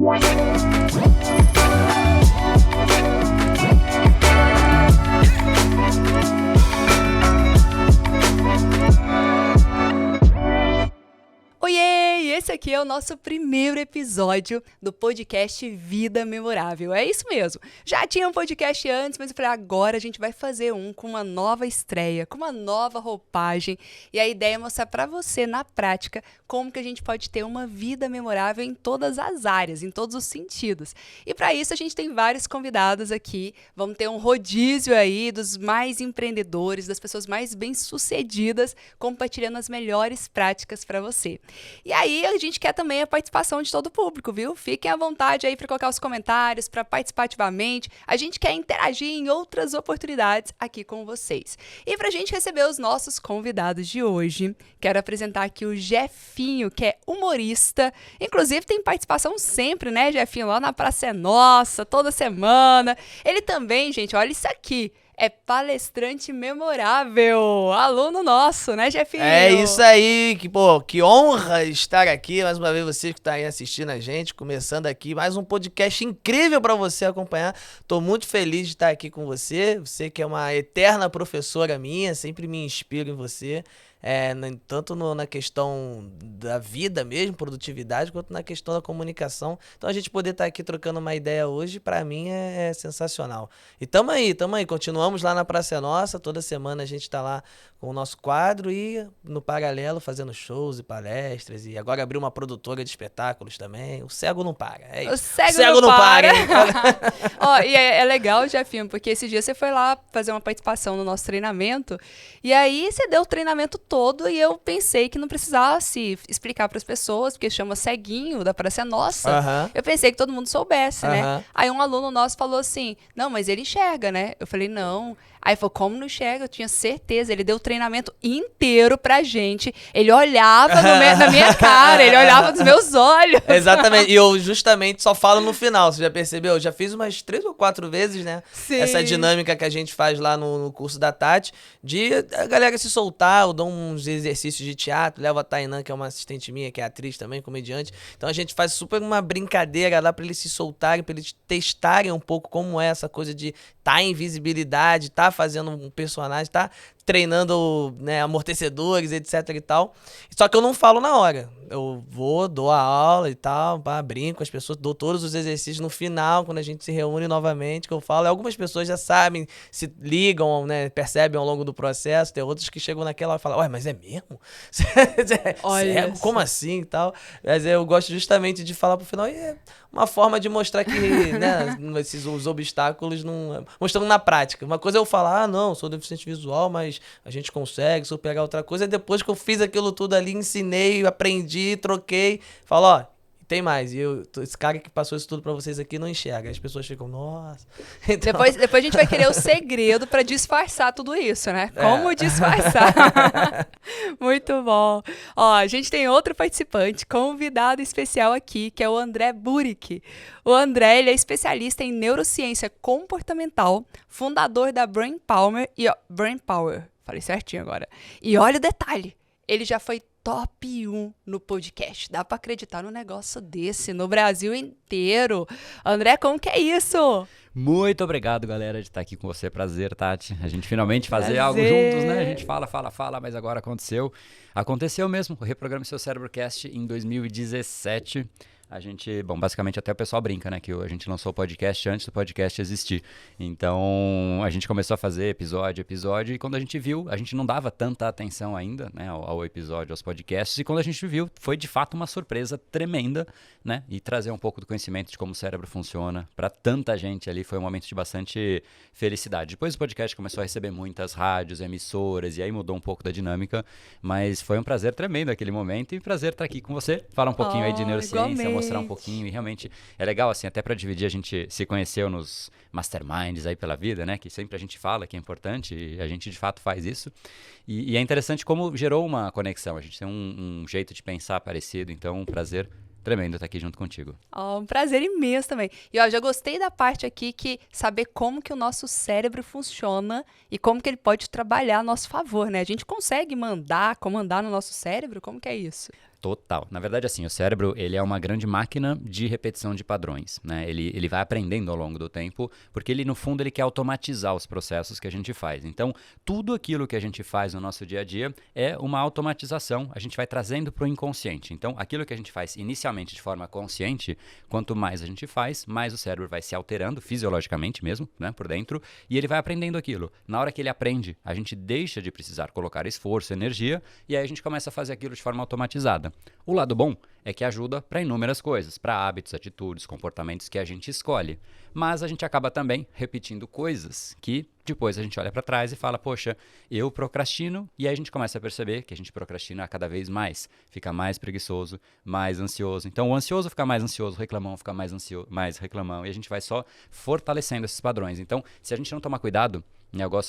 Oiê! Esse aqui é o nosso primeiro episódio do podcast Vida Memorável. É isso mesmo. Já tinha um podcast antes, mas eu falei, agora a gente vai fazer um com uma nova estreia, com uma nova roupagem. E a ideia é mostrar para você, na prática, como que a gente pode ter uma vida memorável em todas as áreas, em todos os sentidos. E para isso a gente tem vários convidados aqui. Vamos ter um rodízio aí dos mais empreendedores, das pessoas mais bem-sucedidas, compartilhando as melhores práticas para você. E aí a gente quer também a participação de todo o público, viu? Fiquem à vontade aí para colocar os comentários, para participar ativamente. A gente quer interagir em outras oportunidades aqui com vocês. E para a gente receber os nossos convidados de hoje, quero apresentar aqui o Jefinho, que é humorista. Inclusive tem participação sempre, né, Jefinho? Lá na Praça é Nossa, toda semana. Ele também, gente, olha isso aqui. É palestrante memorável, aluno nosso, né, Jefinho? É isso aí, que honra estar aqui, mais uma vez você que está aí assistindo a gente, começando aqui, mais um podcast incrível para você acompanhar. Tô muito feliz de estar aqui com você que é uma eterna professora minha, sempre me inspiro em você. Tanto na questão da vida mesmo, produtividade, quanto na questão da comunicação. Então a gente poder estar aqui trocando uma ideia hoje, para mim é sensacional. E tamo aí, continuamos lá na Praça é Nossa, toda semana a gente tá lá com o nosso quadro e no paralelo fazendo shows e palestras, e agora abriu uma produtora de espetáculos também. O cego não para, é isso. O cego não para. Ó, e é legal, Jefinho, porque esse dia você foi lá fazer uma participação no nosso treinamento, e aí você deu o treinamento todo e eu pensei que não precisasse explicar para as pessoas, porque chama ceguinho da Praça é Nossa. Eu pensei que todo mundo soubesse, né? Aí um aluno nosso falou assim, não, mas ele enxerga, né? Eu falei, não. Aí falou, como não enxerga? Eu tinha certeza. Ele deu o treinamento inteiro pra gente. Ele olhava na minha cara, ele olhava nos meus olhos. Exatamente. E eu justamente só falo no final, você já percebeu? Eu já fiz umas 3 ou 4 vezes, né? Sim. Essa dinâmica que a gente faz lá no curso da Tati, de a galera se soltar, eu dou uns exercícios de teatro, levo a Tainã, que é uma assistente minha, que é atriz também, comediante. Então a gente faz super uma brincadeira lá pra eles se soltarem, pra eles testarem um pouco como é essa coisa de tá em visibilidade, tá fazendo um personagem, tá treinando, né, amortecedores, etc e tal. Só que eu não falo na hora. Eu dou a aula e tal, brinco com as pessoas, dou todos os exercícios no final, quando a gente se reúne novamente, que eu falo. E algumas pessoas já sabem, se ligam, né, percebem ao longo do processo. Tem outros que chegam naquela hora e falam, ué, mas é mesmo? Olha, como assim e tal? Mas eu gosto justamente de falar pro final, e é uma forma de mostrar que, né, os obstáculos não... Mostrando na prática. Uma coisa é eu falar, não, sou deficiente visual, mas a gente consegue superar outra coisa. E depois que eu fiz aquilo tudo ali, ensinei, aprendi, troquei, falo, ó, tem mais. E esse cara que passou isso tudo pra vocês aqui não enxerga. As pessoas ficam, nossa. Então... Depois a gente vai querer o segredo pra disfarçar tudo isso, né? Como disfarçar. Muito bom. Ó, a gente tem outro participante, convidado especial aqui, que é o André Burick. O André, ele é especialista em neurociência comportamental, fundador da Brain Power. Falei certinho agora. E olha o detalhe, ele já foi top 1 no podcast. Dá pra acreditar num negócio desse no Brasil inteiro. André, como que é isso? Muito obrigado, galera, de estar aqui com você. Prazer, Tati. A gente finalmente fazer algo juntos, né? A gente fala, mas agora aconteceu. Aconteceu mesmo. O Reprograme Seu Cérebrocast em 2017. A gente, basicamente até o pessoal brinca, né, que a gente lançou o podcast antes do podcast existir. Então, a gente começou a fazer episódio, e quando a gente viu, a gente não dava tanta atenção ainda, né, ao episódio, aos podcasts, e quando a gente viu, foi de fato uma surpresa tremenda, né, e trazer um pouco do conhecimento de como o cérebro funciona para tanta gente ali foi um momento de bastante felicidade. Depois o podcast começou a receber muitas rádios, emissoras, e aí mudou um pouco da dinâmica, mas foi um prazer tremendo aquele momento, e prazer estar aqui com você, falar um pouquinho aí de neurociência, mostrar um pouquinho, e realmente é legal, assim, até para dividir, a gente se conheceu nos masterminds aí pela vida, né, que sempre a gente fala que é importante, e a gente de fato faz isso, e é interessante como gerou uma conexão, a gente tem um jeito de pensar parecido, então um prazer tremendo estar aqui junto contigo. Um prazer imenso também. E ó, já gostei da parte aqui que saber como que o nosso cérebro funciona e como que ele pode trabalhar a nosso favor, né? A gente consegue comandar no nosso cérebro? Como que é isso? Total. Na verdade, assim, o cérebro, ele é uma grande máquina de repetição de padrões, né? Ele vai aprendendo ao longo do tempo, porque ele, no fundo, ele quer automatizar os processos que a gente faz. Então, tudo aquilo que a gente faz no nosso dia a dia é uma automatização. A gente vai trazendo para o inconsciente. Então, aquilo que a gente faz inicialmente de forma consciente, quanto mais a gente faz, mais o cérebro vai se alterando, fisiologicamente mesmo, né, por dentro, e ele vai aprendendo aquilo. Na hora que ele aprende, a gente deixa de precisar colocar esforço, energia, e aí a gente começa a fazer aquilo de forma automatizada. O lado bom é que ajuda para inúmeras coisas, para hábitos, atitudes, comportamentos que a gente escolhe. Mas a gente acaba também repetindo coisas que depois a gente olha para trás e fala, poxa, eu procrastino, e aí a gente começa a perceber que a gente procrastina cada vez mais, fica mais preguiçoso, mais ansioso. Então o ansioso fica mais ansioso, o reclamão fica mais ansioso, mais reclamão, e a gente vai só fortalecendo esses padrões. Então, se a gente não tomar cuidado,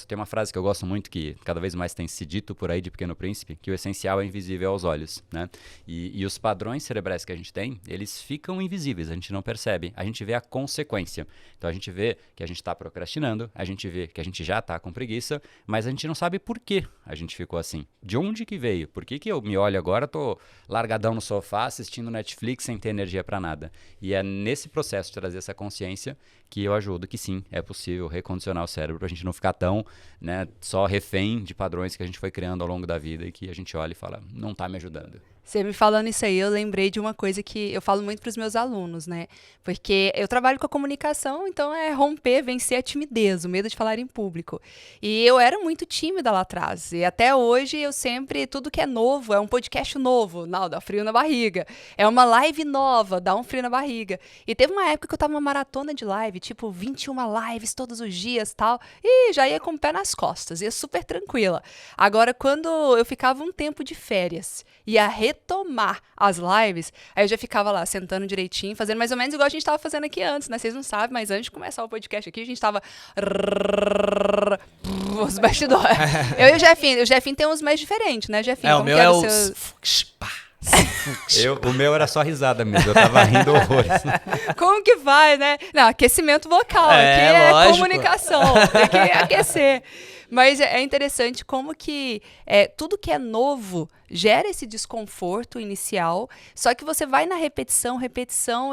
tem uma frase que eu gosto muito, que cada vez mais tem se dito por aí de Pequeno Príncipe, que o essencial é invisível aos olhos, né? E os padrões cerebrais que a gente tem, eles ficam invisíveis, a gente não percebe, a gente vê a consequência. Então a gente vê que a gente está procrastinando, a gente vê que a gente já está com preguiça, mas a gente não sabe por que a gente ficou assim. De onde que veio? Por que eu me olho agora, tô largadão no sofá, assistindo Netflix sem ter energia para nada? E é nesse processo de trazer essa consciência que eu ajudo que sim, é possível recondicionar o cérebro para a gente não ficar tão, né, só refém de padrões que a gente foi criando ao longo da vida e que a gente olha e fala, não está me ajudando. Você me falando isso aí, eu lembrei de uma coisa que eu falo muito para os meus alunos, né? Porque eu trabalho com a comunicação, então é romper, vencer a timidez, o medo de falar em público. E eu era muito tímida lá atrás. E até hoje eu sempre, tudo que é novo, é um podcast novo, não, dá frio na barriga. É uma live nova, dá um frio na barriga. E teve uma época que eu tava numa maratona de live, tipo 21 lives todos os dias, tal, e já ia com o pé nas costas, ia super tranquila. Agora, quando eu ficava um tempo de férias, ia retomar as lives, aí eu já ficava lá sentando direitinho, fazendo mais ou menos igual a gente tava fazendo aqui antes, né? Vocês não sabem, mas antes de começar o podcast aqui, a gente tava os bastidores. Eu e o Jefinho tem uns mais diferentes, né, Jefinho? O meu é o... O meu era só risada mesmo, eu tava rindo horrores. Como que vai, né? Não, aquecimento vocal, aqui é comunicação, tem que aquecer. Mas é interessante como que tudo que é novo gera esse desconforto inicial, só que você vai na repetição,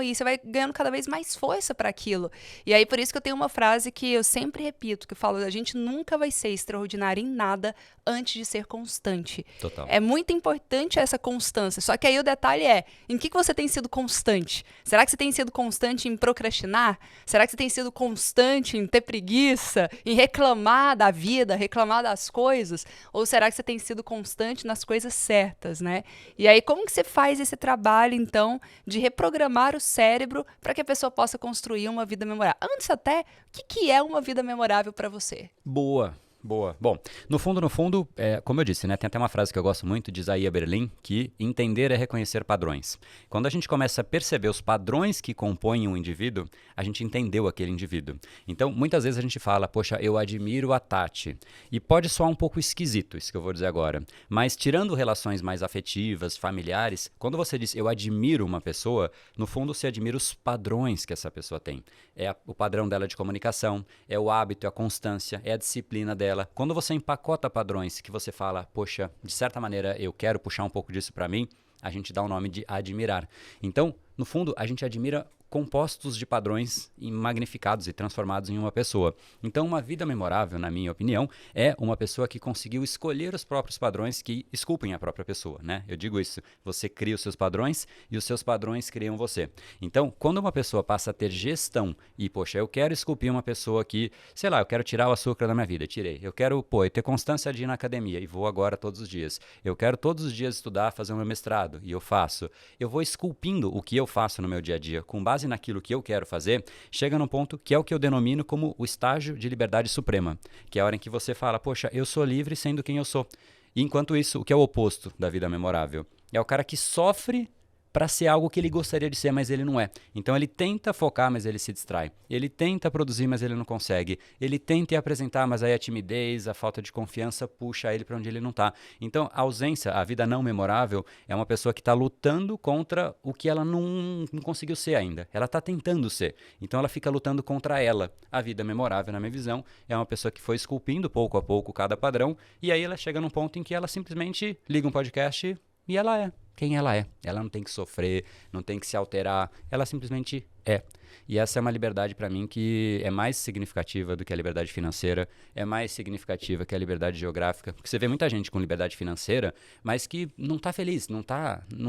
e você vai ganhando cada vez mais força para aquilo. E aí, por isso que eu tenho uma frase que eu sempre repito, que eu falo, a gente nunca vai ser extraordinário em nada antes de ser constante. Total. É muito importante essa constância, só que aí o detalhe é, em que você tem sido constante? Será que você tem sido constante em procrastinar? Será que você tem sido constante em ter preguiça, em reclamar da vida, reclamar das coisas? Ou será que você tem sido constante nas coisas certas, né? E aí, como que você faz esse trabalho, então, de reprogramar o cérebro para que a pessoa possa construir uma vida memorável? Antes até, o que é uma vida memorável para você? Boa. Bom, no fundo, como eu disse, né, tem até uma frase que eu gosto muito de Isaías Berlin, que entender é reconhecer padrões. Quando a gente começa a perceber os padrões que compõem um indivíduo, a gente entendeu aquele indivíduo. Então, muitas vezes a gente fala, poxa, eu admiro a Tati. E pode soar um pouco esquisito isso que eu vou dizer agora, mas tirando relações mais afetivas, familiares, quando você diz eu admiro uma pessoa, no fundo você admira os padrões que essa pessoa tem. É o padrão dela de comunicação, é o hábito, é a constância, é a disciplina dela. Quando você empacota padrões que você fala, poxa, de certa maneira eu quero puxar um pouco disso para mim, a gente dá o nome de admirar. Então, no fundo, a gente admira compostos de padrões magnificados e transformados em uma pessoa. Então, uma vida memorável, na minha opinião, é uma pessoa que conseguiu escolher os próprios padrões que esculpem a própria pessoa, né? Eu digo isso, você cria os seus padrões e os seus padrões criam você. Então, quando uma pessoa passa a ter gestão e, poxa, eu quero esculpir uma pessoa que, sei lá, eu quero tirar o açúcar da minha vida, tirei. Eu quero, eu ter constância de ir na academia e vou agora todos os dias. Eu quero todos os dias estudar, fazer o meu mestrado e eu faço. Eu vou esculpindo o que eu faço no meu dia a dia com base naquilo que eu quero fazer, chega num ponto que é o que eu denomino como o estágio de liberdade suprema, que é a hora em que você fala, poxa, eu sou livre sendo quem eu sou. E enquanto isso, o que é o oposto da vida memorável? É o cara que sofre para ser algo que ele gostaria de ser, mas ele não é. Então ele tenta focar, mas ele se distrai. Ele tenta produzir, mas ele não consegue. Ele tenta apresentar, mas aí a timidez, a falta de confiança puxa ele para onde ele não está. Então a ausência, a vida não memorável, é uma pessoa que está lutando contra o que ela não conseguiu ser ainda. Ela está tentando ser. Então ela fica lutando contra ela. A vida memorável, na minha visão, é uma pessoa que foi esculpindo pouco a pouco cada padrão, e aí ela chega num ponto em que ela simplesmente liga um podcast E ela é quem ela é. Ela não tem que sofrer, não tem que se alterar, ela simplesmente é. E essa é uma liberdade para mim que é mais significativa do que a liberdade financeira, é mais significativa que a liberdade geográfica. Porque você vê muita gente com liberdade financeira, mas que não tá feliz, não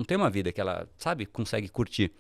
tem uma vida que ela, sabe, consegue curtir.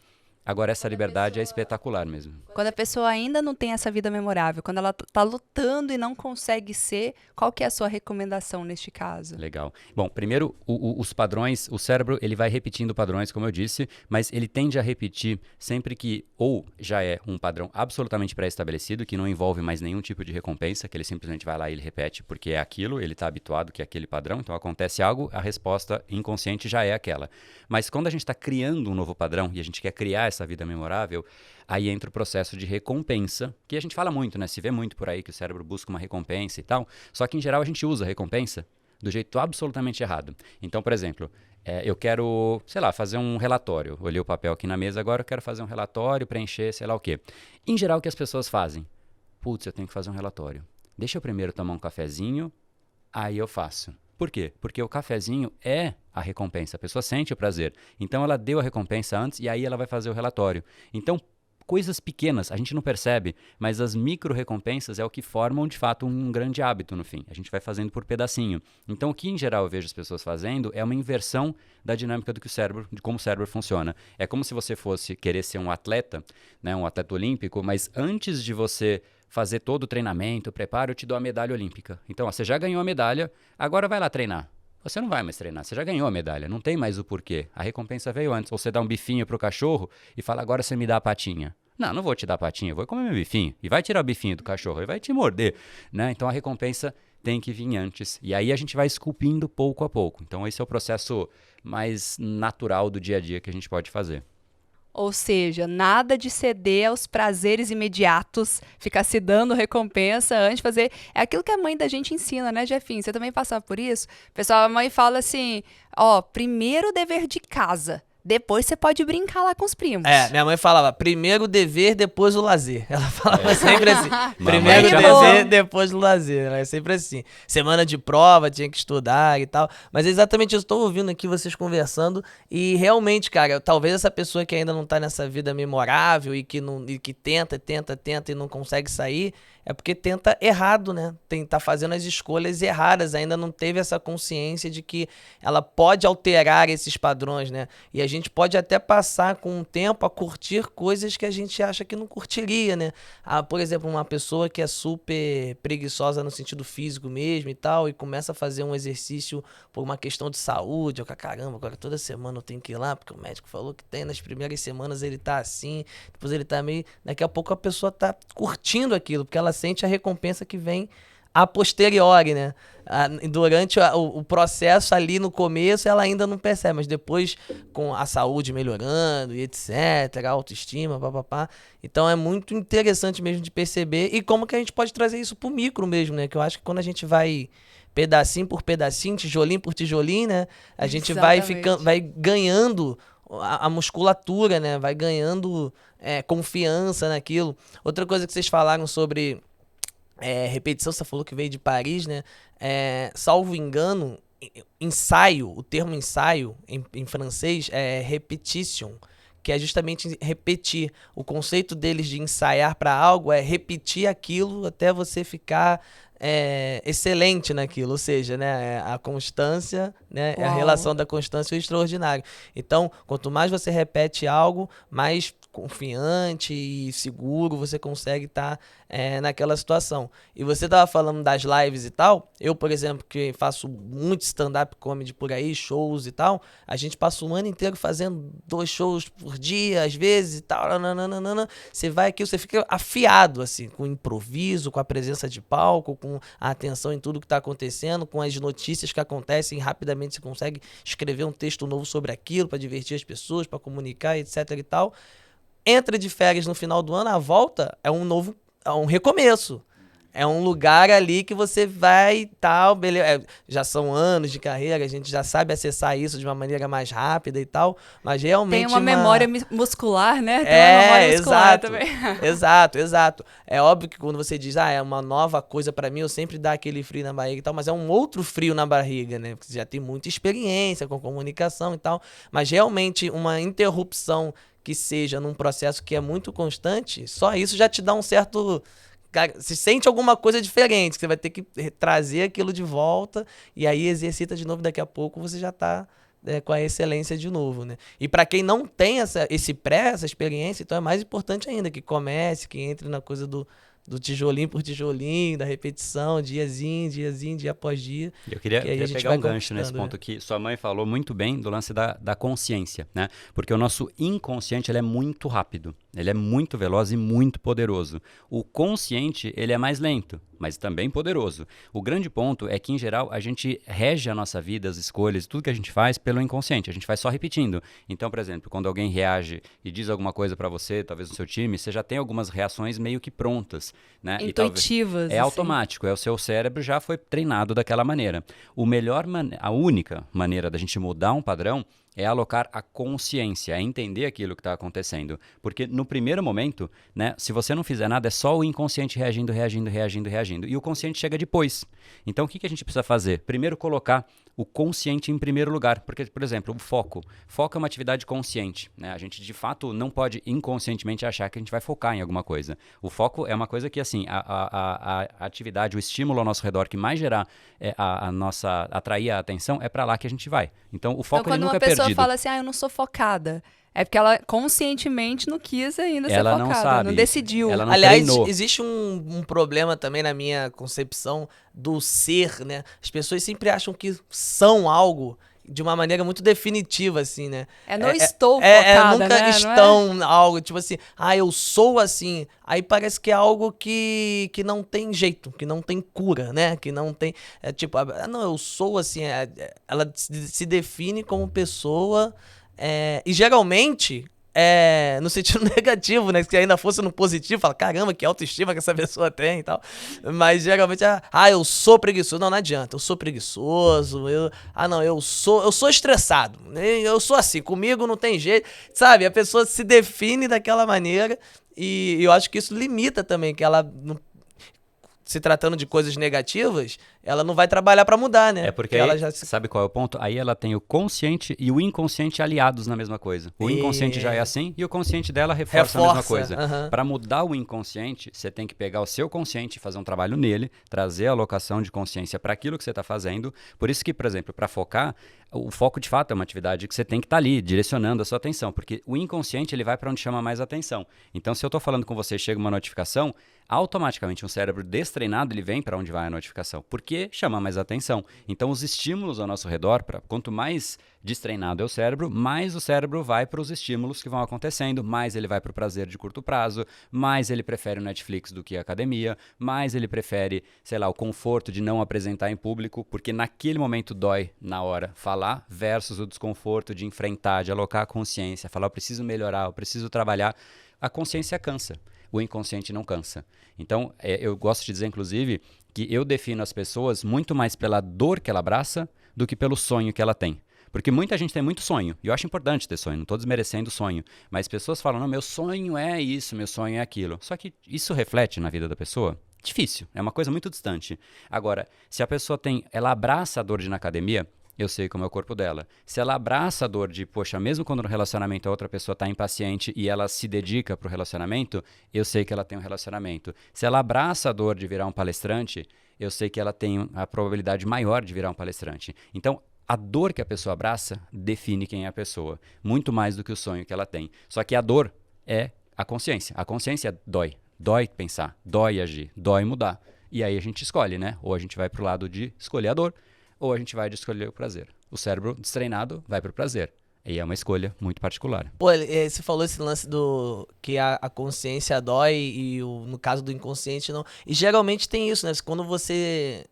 Agora, essa liberdade é espetacular mesmo. Quando a pessoa ainda não tem essa vida memorável, quando ela tá lutando e não consegue ser, qual que é a sua recomendação neste caso? Legal. Bom, primeiro, os padrões, o cérebro, ele vai repetindo padrões, como eu disse, mas ele tende a repetir sempre que ou já é um padrão absolutamente pré-estabelecido, que não envolve mais nenhum tipo de recompensa, que ele simplesmente vai lá e ele repete, porque é aquilo, ele está habituado que é aquele padrão, então acontece algo, a resposta inconsciente já é aquela. Mas quando a gente está criando um novo padrão e a gente quer criar essa vida memorável, aí entra o processo de recompensa, que a gente fala muito, né? Se vê muito por aí que o cérebro busca uma recompensa e tal, só que em geral a gente usa a recompensa do jeito absolutamente errado. Então, por exemplo, eu quero, sei lá, fazer um relatório. Olhei o papel aqui na mesa, agora eu quero fazer um relatório, preencher, sei lá o quê. Em geral, o que as pessoas fazem? Putz, eu tenho que fazer um relatório. Deixa eu primeiro tomar um cafezinho, aí eu faço. Por quê? Porque o cafezinho é a recompensa. A pessoa sente o prazer. Então, ela deu a recompensa antes e aí ela vai fazer o relatório. Então, coisas pequenas, a gente não percebe, mas as micro-recompensas é o que formam, de fato, um grande hábito no fim. A gente vai fazendo por pedacinho. Então, o que, em geral, eu vejo as pessoas fazendo é uma inversão da dinâmica do que o cérebro, de como o cérebro funciona. É como se você fosse querer ser um atleta, né, um atleta olímpico, mas antes de você fazer todo o treinamento, preparo, eu te dou a medalha olímpica. Então, ó, você já ganhou a medalha, agora vai lá treinar. Você não vai mais treinar, você já ganhou a medalha, não tem mais o porquê. A recompensa veio antes. Ou você dá um bifinho pro cachorro e fala, agora você me dá a patinha. Não, não vou te dar a patinha, eu vou comer meu bifinho. E vai tirar o bifinho do cachorro e vai te morder, né? Então, a recompensa tem que vir antes. E aí a gente vai esculpindo pouco a pouco. Então, esse é o processo mais natural do dia a dia que a gente pode fazer. Ou seja, nada de ceder aos prazeres imediatos, ficar se dando recompensa antes de fazer. É aquilo que a mãe da gente ensina, né, Jefinho? Você também passava por isso? Pessoal, a mãe fala assim, ó, primeiro o dever de casa. Depois você pode brincar lá com os primos. Minha mãe falava, primeiro o dever, depois o lazer. Ela falava sempre assim, primeiro o Mamãe dever, depois o lazer. Ela é sempre assim. Semana de prova, tinha que estudar e tal. Mas é exatamente isso, estou ouvindo aqui vocês conversando e realmente, cara, talvez essa pessoa que ainda não tá nessa vida memorável e que tenta e não consegue sair, é porque tenta errado, né? Tá fazendo as escolhas erradas, ainda não teve essa consciência de que ela pode alterar esses padrões, né? E a gente pode até passar com o tempo a curtir coisas que a gente acha que não curtiria, né? Por exemplo, uma pessoa que é super preguiçosa no sentido físico mesmo e tal, e começa a fazer um exercício por uma questão de saúde, caramba, agora toda semana eu tenho que ir lá, porque o médico falou que tem, nas primeiras semanas ele tá assim, depois ele tá meio... Daqui a pouco a pessoa tá curtindo aquilo, porque ela sente a recompensa que vem a posteriori, né? Durante o processo ali no começo ela ainda não percebe, mas depois com a saúde melhorando e etc, a autoestima, papapá. Então é muito interessante mesmo de perceber e como que a gente pode trazer isso pro micro mesmo, né? Que eu acho que quando a gente vai pedacinho por pedacinho, tijolinho por tijolinho, né? A gente vai ganhando a musculatura, né? Vai ganhando confiança naquilo. Outra coisa que vocês falaram sobre repetição, você falou que veio de Paris, né? Salvo engano, ensaio, o termo ensaio em francês é repetition, que é justamente repetir. O conceito deles de ensaiar para algo é repetir aquilo até você ficar excelente naquilo, ou seja, né, a constância, né, a relação da constância e o extraordinário. Então, quanto mais você repete algo, mais confiante e seguro você consegue estar naquela situação. E você estava falando das lives e tal, eu, por exemplo, que faço muito stand-up comedy por aí, shows e tal, a gente passa um ano inteiro fazendo 2 shows por dia, às vezes e tal, você vai aqui, você fica afiado, assim, com o improviso, com a presença de palco, com a atenção em tudo que está acontecendo, com as notícias que acontecem, rapidamente você consegue escrever um texto novo sobre aquilo, para divertir as pessoas, para comunicar, etc e tal. Entra de férias no final do ano, a volta é um recomeço. É um lugar ali que você vai e tal, beleza. Já são anos de carreira, a gente já sabe acessar isso de uma maneira mais rápida e tal, mas realmente Tem uma memória muscular, né? Tem uma memória muscular exato, também. exato. É óbvio que quando você diz, é uma nova coisa pra mim, eu sempre dá aquele frio na barriga e tal, mas é um outro frio na barriga, né? Porque você já tem muita experiência com comunicação e tal, mas realmente uma interrupção que seja num processo que é muito constante, só isso já te dá um certo... Cara, se sente alguma coisa diferente, que você vai ter que trazer aquilo de volta e aí exercita de novo, daqui a pouco você já tá com a excelência de novo, né? E para quem não tem essa experiência, então é mais importante ainda que comece, que entre na coisa do tijolinho por tijolinho, da repetição, diazinho, dia após dia. Eu queria a gente pegar vai um gancho nesse ponto que sua mãe falou muito bem do lance da consciência, né? Porque o nosso inconsciente, ele é muito rápido, ele é muito veloz e muito poderoso. O consciente, ele é mais lento, mas também poderoso. O grande ponto é que, em geral, a gente rege a nossa vida, as escolhas, tudo que a gente faz pelo inconsciente. A gente vai só repetindo. Então, por exemplo, quando alguém reage e diz alguma coisa pra você, talvez no seu time, você já tem algumas reações meio que prontas, né? Intuitivas. É automático, o seu cérebro já foi treinado daquela maneira. A única maneira da gente mudar um padrão é alocar a consciência, é entender aquilo que está acontecendo. Porque no primeiro momento, né, se você não fizer nada, é só o inconsciente reagindo. E o consciente chega depois. Então, o que a gente precisa fazer? Primeiro, colocar o consciente em primeiro lugar. Porque, por exemplo, o foco. Foco é uma atividade consciente, né? A gente, de fato, não pode inconscientemente achar que a gente vai focar em alguma coisa. O foco é uma coisa que, assim, a atividade, o estímulo ao nosso redor que mais gerar atrair a atenção, é para lá que a gente vai. Então, o foco, ele nunca é perdido. Quando uma pessoa fala assim, eu não sou focada, é porque ela conscientemente não quis ainda ser focada, não sabe, não decidiu. Ela não Aliás, treinou. existe um problema também na minha concepção do ser, né? As pessoas sempre acham que são algo de uma maneira muito definitiva, assim, né? Estou focada, nunca né? estão algo, tipo assim, eu sou assim. Aí parece que é algo que não tem jeito, que não tem cura, né? Que não tem, não, eu sou assim. Ela se define como pessoa, e geralmente... no sentido negativo, né? Se ainda fosse no positivo, fala, caramba, que autoestima que essa pessoa tem e tal. Mas geralmente eu sou preguiçoso. Não adianta, eu sou preguiçoso, eu sou estressado. Eu sou assim, comigo não tem jeito. Sabe, a pessoa se define daquela maneira e eu acho que isso limita também, que ela não, se tratando de coisas negativas, ela não vai trabalhar pra mudar, né? É porque ela aí, sabe qual é o ponto? Aí ela tem o consciente e o inconsciente aliados na mesma coisa. O inconsciente já é assim e o consciente dela reforça a mesma coisa. Pra mudar o inconsciente, você tem que pegar o seu consciente e fazer um trabalho nele, trazer a alocação de consciência para aquilo que você tá fazendo. Por isso que, por exemplo, para focar, o foco de fato é uma atividade que você tem que estar ali, direcionando a sua atenção, porque o inconsciente, ele vai para onde chama mais atenção. Então, se eu tô falando com você e chega uma notificação, automaticamente um cérebro destreinado, ele vem para onde vai a notificação, porque chama mais atenção. Então, os estímulos ao nosso redor, quanto mais destreinado é o cérebro, mais o cérebro vai para os estímulos que vão acontecendo, mais ele vai para o prazer de curto prazo, mais ele prefere o Netflix do que a academia, mais ele prefere, sei lá, o conforto de não apresentar em público, porque naquele momento dói na hora falar, versus o desconforto de enfrentar, de alocar a consciência, falar, eu preciso melhorar, eu preciso trabalhar. A consciência cansa, o inconsciente não cansa. Então, eu gosto de dizer, inclusive, que eu defino as pessoas muito mais pela dor que ela abraça do que pelo sonho que ela tem. Porque muita gente tem muito sonho, e eu acho importante ter sonho, não estou desmerecendo o sonho, mas pessoas falam, não, meu sonho é isso, meu sonho é aquilo. Só que isso reflete na vida da pessoa? Difícil, é uma coisa muito distante. Agora, se a pessoa ela abraça a dor de ir na academia, eu sei como é o corpo dela. Se ela abraça a dor de, poxa, mesmo quando no relacionamento a outra pessoa está impaciente e ela se dedica para o relacionamento, eu sei que ela tem um relacionamento. Se ela abraça a dor de virar um palestrante, eu sei que ela tem a probabilidade maior de virar um palestrante. Então, a dor que a pessoa abraça define quem é a pessoa, muito mais do que o sonho que ela tem. Só que a dor é a consciência. A consciência dói. Dói pensar, dói agir, dói mudar. E aí a gente escolhe, né? Ou a gente vai pro lado de escolher a dor, ou a gente vai de escolher o prazer. O cérebro destreinado vai pro prazer. E é uma escolha muito particular. Pô, você falou esse lance do que a consciência dói e no caso do inconsciente não. E geralmente tem isso, né? Quando você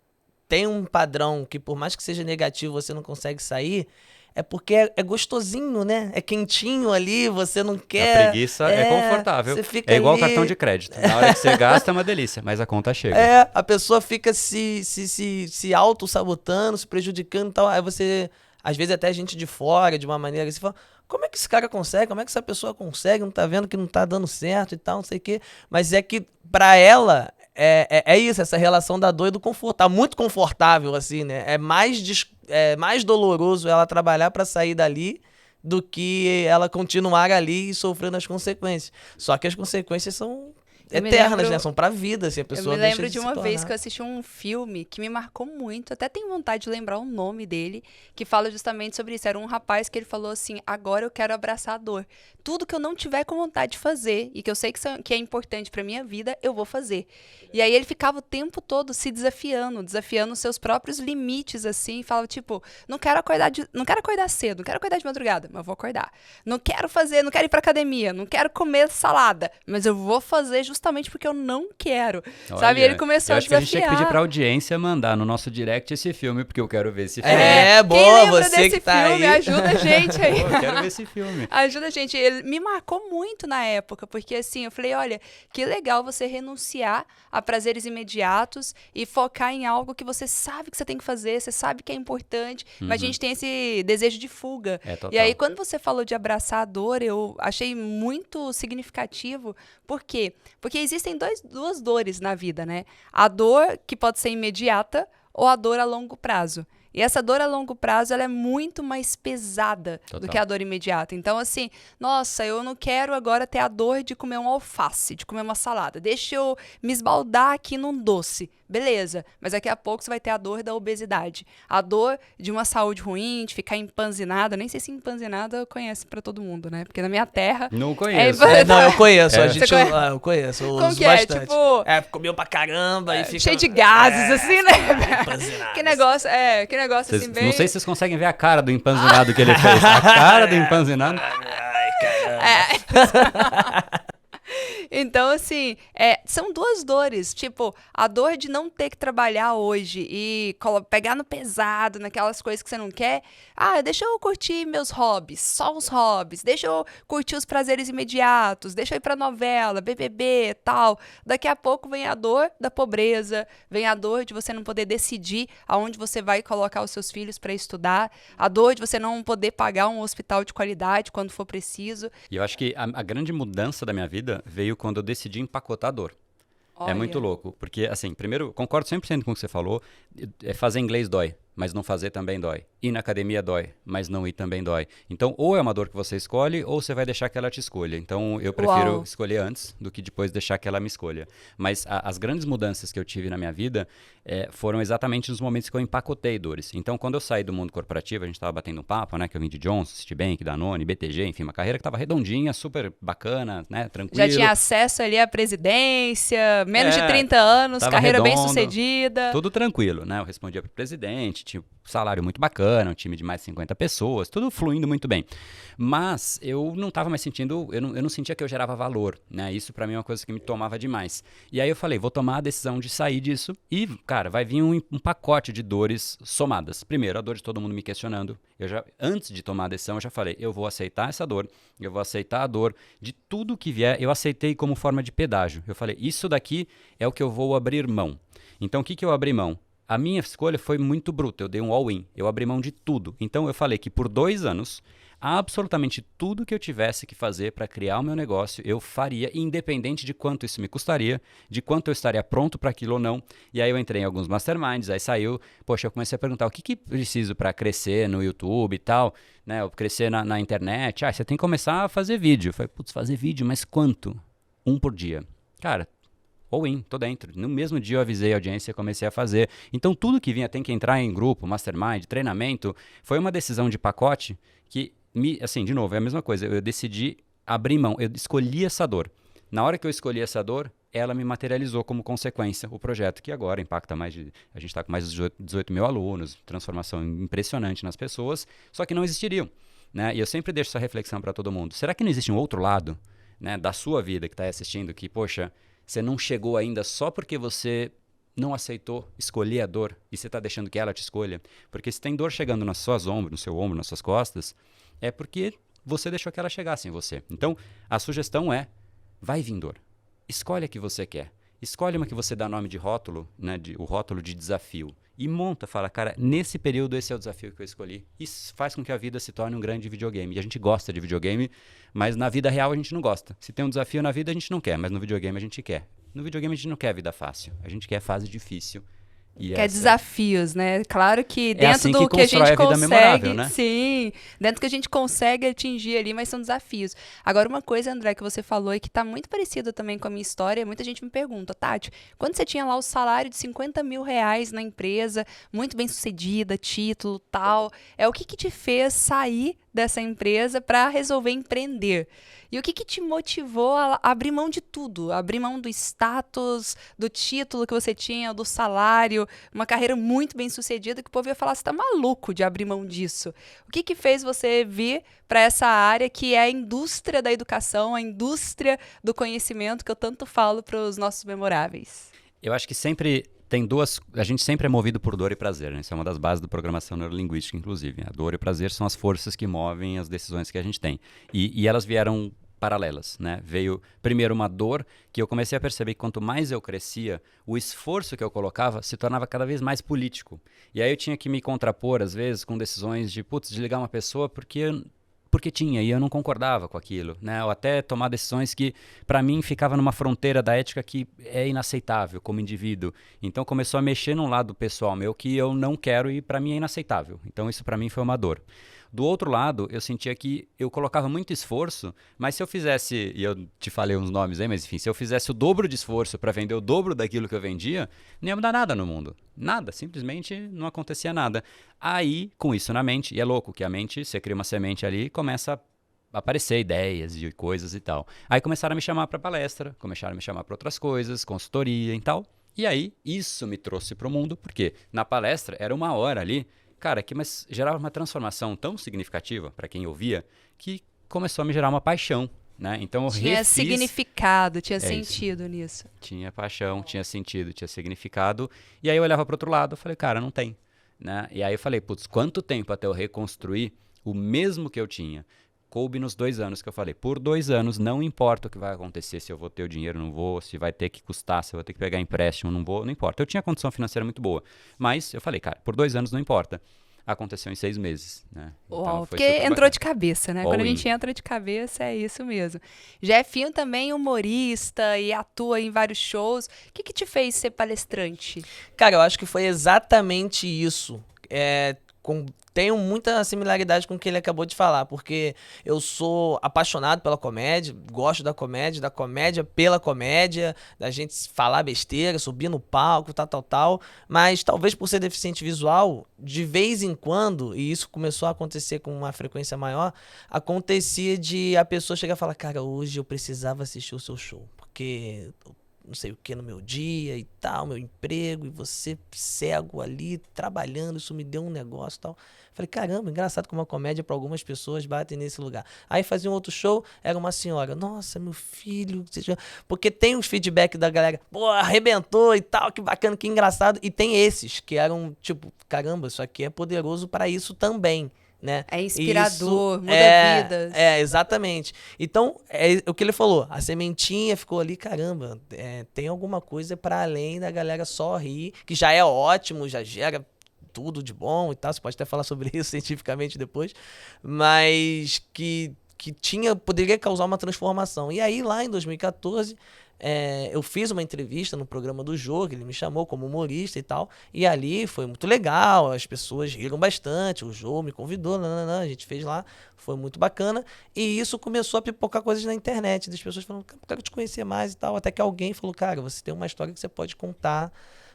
tem um padrão que por mais que seja negativo você não consegue sair, é porque é gostosinho, né? É quentinho ali, você não A quer... preguiça é confortável. Você fica É igual ali... cartão de crédito. Na hora que você gasta é uma delícia, mas a conta chega. A pessoa fica se auto-sabotando, se prejudicando e tal. Aí você, às vezes até gente de fora, de uma maneira, você fala, como é que esse cara consegue? Como é que essa pessoa consegue? Não tá vendo que não tá dando certo e tal, não sei o quê. Mas é que pra ela, é isso, essa relação da dor e do conforto. Tá muito confortável, assim, né? É mais doloroso ela trabalhar pra sair dali do que ela continuar ali e sofrendo as consequências. Só que as consequências são Eu me eternas, lembro- né? São pra vida, assim, a Eu pessoa me deixa lembro de se uma vez tornar. que eu assisti um filme que me marcou muito, até tenho vontade de lembrar o nome dele, que fala justamente sobre isso. Era um rapaz que ele falou assim: agora eu quero abraçar a dor. Tudo que eu não tiver com vontade de fazer e que eu sei que é importante pra minha vida, eu vou fazer. E aí ele ficava o tempo todo se desafiando os seus próprios limites, assim, e falava, tipo, não quero acordar cedo, não quero acordar de madrugada, mas eu vou acordar. Não quero ir pra academia, não quero comer salada, mas eu vou fazer justamente porque eu não quero. Sabe? E ele começou eu a acho que a gente tinha que pedir desafiar. pra audiência mandar no nosso direct esse filme, porque eu quero ver esse filme. É, Quem boa, lembra você desse que tá filme, aí. ajuda a gente aí. Pô, eu quero ver esse filme. Ajuda a gente. Ele me marcou muito na época, porque assim, eu falei, olha, que legal você renunciar a prazeres imediatos e focar em algo que você sabe que você tem que fazer, você sabe que é importante, mas a gente tem esse desejo de fuga. É, total. E aí, quando você falou de abraçar a dor, eu achei muito significativo. Por quê? Porque existem duas dores na vida, né? A dor que pode ser imediata ou a dor a longo prazo. E essa dor a longo prazo, ela é muito mais pesada do Total. que a dor imediata. Então, assim, nossa, eu não quero agora ter a dor de comer um alface, de comer uma salada. Deixa eu me esbaldar aqui num doce. Beleza, mas daqui a pouco você vai ter a dor da obesidade. A dor de uma saúde ruim, de ficar empanzinada. Nem sei se empanzinada conhece pra todo mundo, né? Porque na minha terra... Não conheço. Não, eu conheço. É. A gente, Você conhece? eu conheço, eu Como uso que é? bastante. Tipo... Comeu pra caramba e fica... cheio de gases, assim, né? empanzinado. Que negócio assim, bem... Não sei se vocês conseguem ver a cara do empanzinado que ele fez. A cara do empanzinado. Ai, caramba. Então, assim, são duas dores. Tipo, a dor de não ter que trabalhar hoje e pegar no pesado, naquelas coisas que você não quer. Ah, deixa eu curtir meus hobbies, só os hobbies. Deixa eu curtir os prazeres imediatos. Deixa eu ir pra novela, BBB, tal. Daqui a pouco vem a dor da pobreza, vem a dor de você não poder decidir aonde você vai colocar os seus filhos pra estudar, a dor de você não poder pagar um hospital de qualidade quando for preciso. E eu acho que a grande mudança da minha vida veio quando eu decidi empacotar a dor. É Olha. muito louco, porque, assim, primeiro, concordo 100% com o que você falou, fazer inglês dói, mas não fazer também dói. Ir na academia dói, mas não ir também dói. Então, ou é uma dor que você escolhe, ou você vai deixar que ela te escolha. Então, eu prefiro Uau. escolher antes do que depois deixar que ela me escolha. Mas as grandes mudanças que eu tive na minha vida foram exatamente nos momentos que eu empacotei dores. Então, quando eu saí do mundo corporativo, a gente estava batendo um papo, né, que eu vim de Johnson, Citibank, Danone, BTG, enfim, uma carreira que estava redondinha, super bacana, né, tranquilo. Já tinha acesso ali à presidência, menos de É, 30 anos, tava carreira bem redondo, sucedida. Tudo tranquilo, né? Eu respondia pro presidente, tinha um salário muito bacana, um time de mais de 50 pessoas, tudo fluindo muito bem. Mas eu não estava mais sentindo, eu não sentia que eu gerava valor, né? Isso para mim é uma coisa que me tomava demais. E aí eu falei, vou tomar a decisão de sair disso e, cara, vai vir um pacote de dores somadas. Primeiro, a dor de todo mundo me questionando. Antes de tomar a decisão, eu já falei, eu vou aceitar essa dor, eu vou aceitar a dor de tudo que vier. Eu aceitei como forma de pedágio. Eu falei, isso daqui é o que eu vou abrir mão. Então, o que eu abri mão? A minha escolha foi muito bruta, eu dei um all-in, eu abri mão de tudo. Então eu falei que por 2 anos, absolutamente tudo que eu tivesse que fazer para criar o meu negócio, eu faria, independente de quanto isso me custaria, de quanto eu estaria pronto para aquilo ou não. E aí eu entrei em alguns masterminds, aí saiu, poxa, eu comecei a perguntar o que preciso para crescer no YouTube e tal, né? Eu crescer na internet. Você tem que começar a fazer vídeo. Eu falei, putz, fazer vídeo, mas quanto? 1 por dia. Cara, all-in, tô dentro. No mesmo dia eu avisei a audiência e comecei a fazer. Então tudo que vinha, tem que entrar em grupo, mastermind, treinamento, foi uma decisão de pacote que, assim, de novo, é a mesma coisa. Eu decidi abrir mão, eu escolhi essa dor. Na hora que eu escolhi essa dor, ela me materializou como consequência o projeto, que agora impacta a gente está com mais de 18 mil alunos, transformação impressionante nas pessoas, só que não existiriam, né? E eu sempre deixo essa reflexão para todo mundo. Será que não existe um outro lado, né, da sua vida que está assistindo, que, poxa, você não chegou ainda só porque você não aceitou escolher a dor e você está deixando que ela te escolha? Porque se tem dor chegando nas suas ombros, no seu ombro, nas suas costas, é porque você deixou que ela chegasse em você. Então, a sugestão é, vai vir dor. Escolhe a que você quer. Escolhe uma que você dá nome de rótulo, né, o rótulo de desafio. E monta, fala, cara, nesse período esse é o desafio que eu escolhi. Isso faz com que a vida se torne um grande videogame. E a gente gosta de videogame, mas na vida real a gente não gosta. Se tem um desafio na vida a gente não quer, mas no videogame a gente quer. No videogame a gente não quer vida fácil, a gente quer fase difícil. E Quer desafios, né? Claro que É assim dentro do que a gente constrói a vida memorável, consegue, né? sim, dentro do que a gente consegue atingir ali, mas são desafios. Agora, uma coisa, André, que você falou e que tá muito parecida também com a minha história, muita gente me pergunta, Tati, quando você tinha lá o salário de 50 mil reais na empresa, muito bem sucedida, título, tal, o que te fez sair dessa empresa para resolver empreender? E o que te motivou a abrir mão de tudo? Abrir mão do status, do título que você tinha, do salário, uma carreira muito bem sucedida que o povo ia falar, você tá maluco de abrir mão disso. O que fez você vir para essa área que é a indústria da educação, a indústria do conhecimento que eu tanto falo para os nossos memoráveis? Eu acho que sempre tem a gente sempre é movido por dor e prazer, né? Isso é uma das bases da programação neurolinguística, inclusive. A dor e o prazer são as forças que movem as decisões que a gente tem. E elas vieram paralelas, né? Veio primeiro uma dor que eu comecei a perceber que quanto mais eu crescia, o esforço que eu colocava se tornava cada vez mais político. E aí eu tinha que me contrapor, às vezes, com decisões de, desligar uma pessoa porque tinha, e eu não concordava com aquilo, né? Ou até tomar decisões que, para mim, ficava numa fronteira da ética que é inaceitável como indivíduo. Então, começou a mexer num lado pessoal meu que eu não quero e, para mim, é inaceitável. Então, isso, para mim, foi uma dor. Do outro lado, eu sentia que eu colocava muito esforço, mas se eu fizesse, e eu te falei uns nomes aí, mas enfim, se eu fizesse o dobro de esforço para vender o dobro daquilo que eu vendia, não ia mudar nada no mundo. Nada, simplesmente não acontecia nada. Aí, com isso na mente, e é louco que a mente, você cria uma semente ali e começa a aparecer ideias de coisas e tal. Aí começaram a me chamar para palestra, começaram a me chamar para outras coisas, consultoria e tal. E aí, isso me trouxe para o mundo, porque na palestra era 1 hora ali, cara, mas gerava uma transformação tão significativa para quem ouvia que começou a me gerar uma paixão, né? Então eu tinha significado, tinha sentido isso. nisso. Tinha paixão, tinha sentido, tinha significado. E aí eu olhava para o outro lado e falei, cara, não tem, né? E aí eu falei, quanto tempo até eu reconstruir o mesmo que eu tinha? Coube nos 2 anos que eu falei. Por 2 anos, não importa o que vai acontecer, se eu vou ter o dinheiro, não vou, se vai ter que custar, se eu vou ter que pegar empréstimo, não vou, não importa. Eu tinha condição financeira muito boa, mas eu falei, cara, por 2 anos não importa. Aconteceu em 6 meses, né? Então, porque entrou de cabeça, né? Quando a gente entra de cabeça, é isso mesmo. Jefinho também é humorista e atua em vários shows. O que te fez ser palestrante? Cara, eu acho que foi exatamente isso. Tenho muita similaridade com o que ele acabou de falar, porque eu sou apaixonado pela comédia, gosto da comédia pela comédia, da gente falar besteira, subir no palco, tal, mas talvez por ser deficiente visual, de vez em quando, e isso começou a acontecer com uma frequência maior, acontecia de a pessoa chegar e falar, cara, hoje eu precisava assistir o seu show, porque não sei o que no meu dia e tal, meu emprego, e você cego ali, trabalhando, isso me deu um negócio e tal. Falei, caramba, engraçado como uma comédia para algumas pessoas bate nesse lugar. Aí fazia um outro show, era uma senhora, nossa, meu filho, porque tem os feedback da galera, pô, arrebentou e tal, que bacana, que engraçado, e tem esses que eram tipo, caramba, isso aqui é poderoso para isso também. Né? É inspirador, isso muda vidas. Exatamente. Então, é o que ele falou, a sementinha ficou ali, caramba, tem alguma coisa para além da galera só rir, que já é ótimo, já gera tudo de bom e tal, você pode até falar sobre isso cientificamente depois, mas que poderia causar uma transformação. E aí, lá em 2014... eu fiz uma entrevista no programa do Jô, ele me chamou como humorista e tal, e ali foi muito legal, as pessoas riram bastante, o Jô me convidou, a gente fez lá, foi muito bacana, e isso começou a pipocar coisas na internet, das pessoas falando, quero te conhecer mais e tal, até que alguém falou, cara, você tem uma história que você pode contar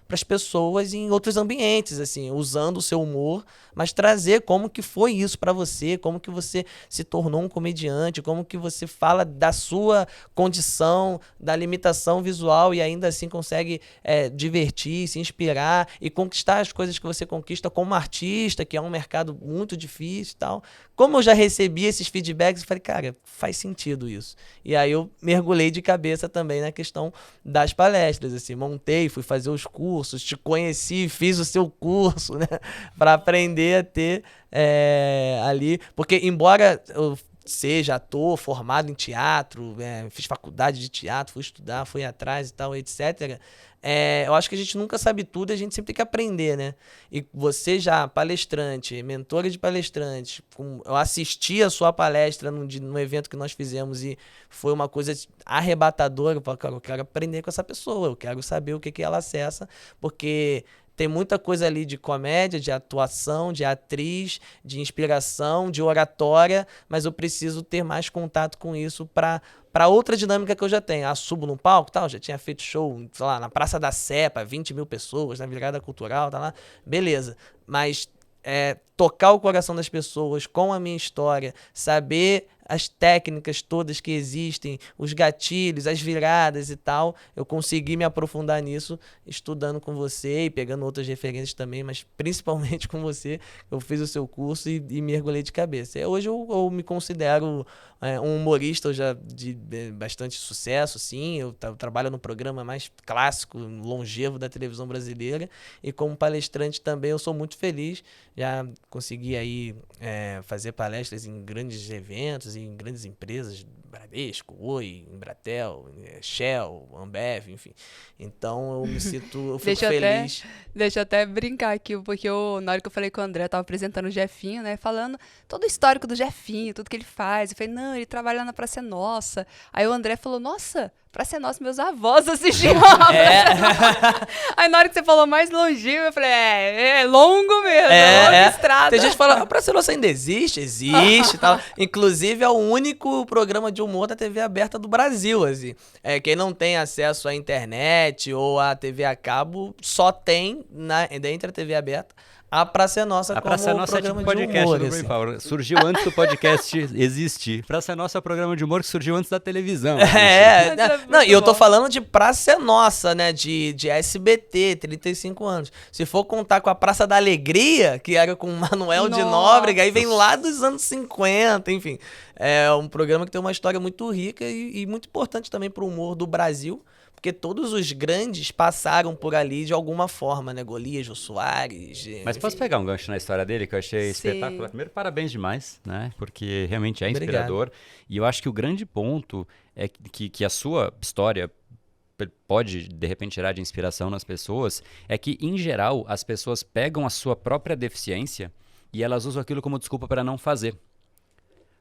para as pessoas em outros ambientes, assim, usando o seu humor, mas trazer como que foi isso para você, como que você se tornou um comediante, como que você fala da sua condição, da limitação visual e ainda assim consegue divertir, se inspirar e conquistar as coisas que você conquista como artista, que é um mercado muito difícil e tal. como eu já recebi esses feedbacks, eu falei, cara, faz sentido isso. E aí eu mergulhei de cabeça também na questão das palestras, assim, montei, fui fazer os cursos, te conheci, fiz o seu curso, né, para aprender a ter ali, porque embora eu seja ator, formado em teatro, fiz faculdade de teatro, fui estudar, fui atrás e tal, etc. Eu acho que a gente nunca sabe tudo, a gente sempre tem que aprender, né? E você já, palestrante, mentora de palestrantes, eu assisti a sua palestra no evento que nós fizemos e foi uma coisa arrebatadora. Eu falei, cara, eu quero aprender com essa pessoa, eu quero saber o que ela acessa, porque tem muita coisa ali de comédia, de atuação, de atriz, de inspiração, de oratória, mas eu preciso ter mais contato com isso para outra dinâmica que eu já tenho. Subo no palco, tal, já tinha feito show, sei lá, na Praça da Sé, para 20 mil pessoas, na Virada Cultural, tá lá, beleza. Mas tocar o coração das pessoas com a minha história, saber as técnicas todas que existem, os gatilhos, as viradas e tal, eu consegui me aprofundar nisso estudando com você e pegando outras referências também, mas principalmente com você. Eu fiz o seu curso e mergulhei de cabeça. Hoje eu me considero um humorista de bastante sucesso, sim. Eu trabalho no programa mais clássico, longevo da televisão brasileira, e como palestrante também eu sou muito feliz. Já consegui aí fazer palestras em grandes eventos, em grandes empresas, Bradesco, Oi, Embratel, Shell, Ambev, enfim. Então eu me sinto, eu fico feliz. Deixa eu até brincar aqui, porque na hora que eu falei com o André, eu tava apresentando o Jefinho, né, falando todo o histórico do Jefinho, tudo que ele faz. Eu falei, não, ele trabalha lá na Praça é Nossa. Aí o André falou, nossa, Praça é Nossa, meus avós assistiam a Aí na hora que você falou mais longevo, eu falei, é longo mesmo, longa estrada. Tem gente que fala, a Praça é Nossa ainda existe? Existe e tal. Inclusive é o único programa de humor da TV aberta do Brasil, assim. Quem não tem acesso à internet ou à TV a cabo, só tem, dentro da TV aberta, a Praça é Nossa como programa de podcast humor. Do Brain Power. Surgiu antes do podcast existir. Praça é Nossa é o programa de humor que surgiu antes da televisão. E eu tô falando de Praça é Nossa, né? De SBT, 35 anos. Se for contar com a Praça da Alegria, que era com o Manuel de Nóbrega, aí vem lá dos anos 50, enfim. É um programa que tem uma história muito rica e muito importante também pro humor do Brasil. Porque todos os grandes passaram por ali de alguma forma, né? Golias, Jô Soares. Mas enfim. posso pegar um gancho na história dele que eu achei espetacular? Primeiro, parabéns demais, né? Porque realmente é inspirador. Obrigado. E eu acho que o grande ponto é que a sua história pode, de repente, tirar de inspiração nas pessoas, é que, em geral, as pessoas pegam a sua própria deficiência e elas usam aquilo como desculpa para não fazer.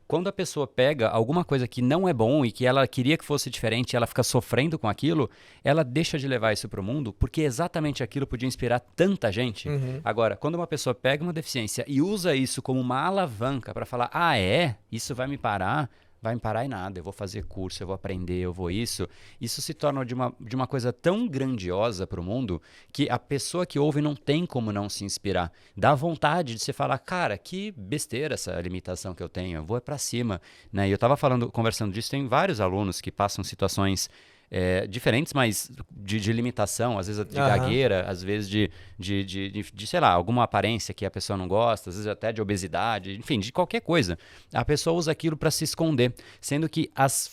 Quando a pessoa pega alguma coisa que não é bom e que ela queria que fosse diferente e ela fica sofrendo com aquilo, ela deixa de levar isso para o mundo porque exatamente aquilo podia inspirar tanta gente. Uhum. Agora, quando uma pessoa pega uma deficiência e usa isso como uma alavanca para falar, isso vai me parar em nada, eu vou fazer curso, eu vou aprender, eu vou isso se torna de uma coisa tão grandiosa para o mundo que a pessoa que ouve não tem como não se inspirar. Dá vontade de você falar, cara, que besteira essa limitação que eu tenho, eu vou para cima, né? E eu estava conversando disso, tem vários alunos que passam situações diferentes, mas de limitação, às vezes de gagueira, às vezes de, sei lá, alguma aparência que a pessoa não gosta, às vezes até de obesidade, enfim, de qualquer coisa. A pessoa usa aquilo para se esconder, sendo que as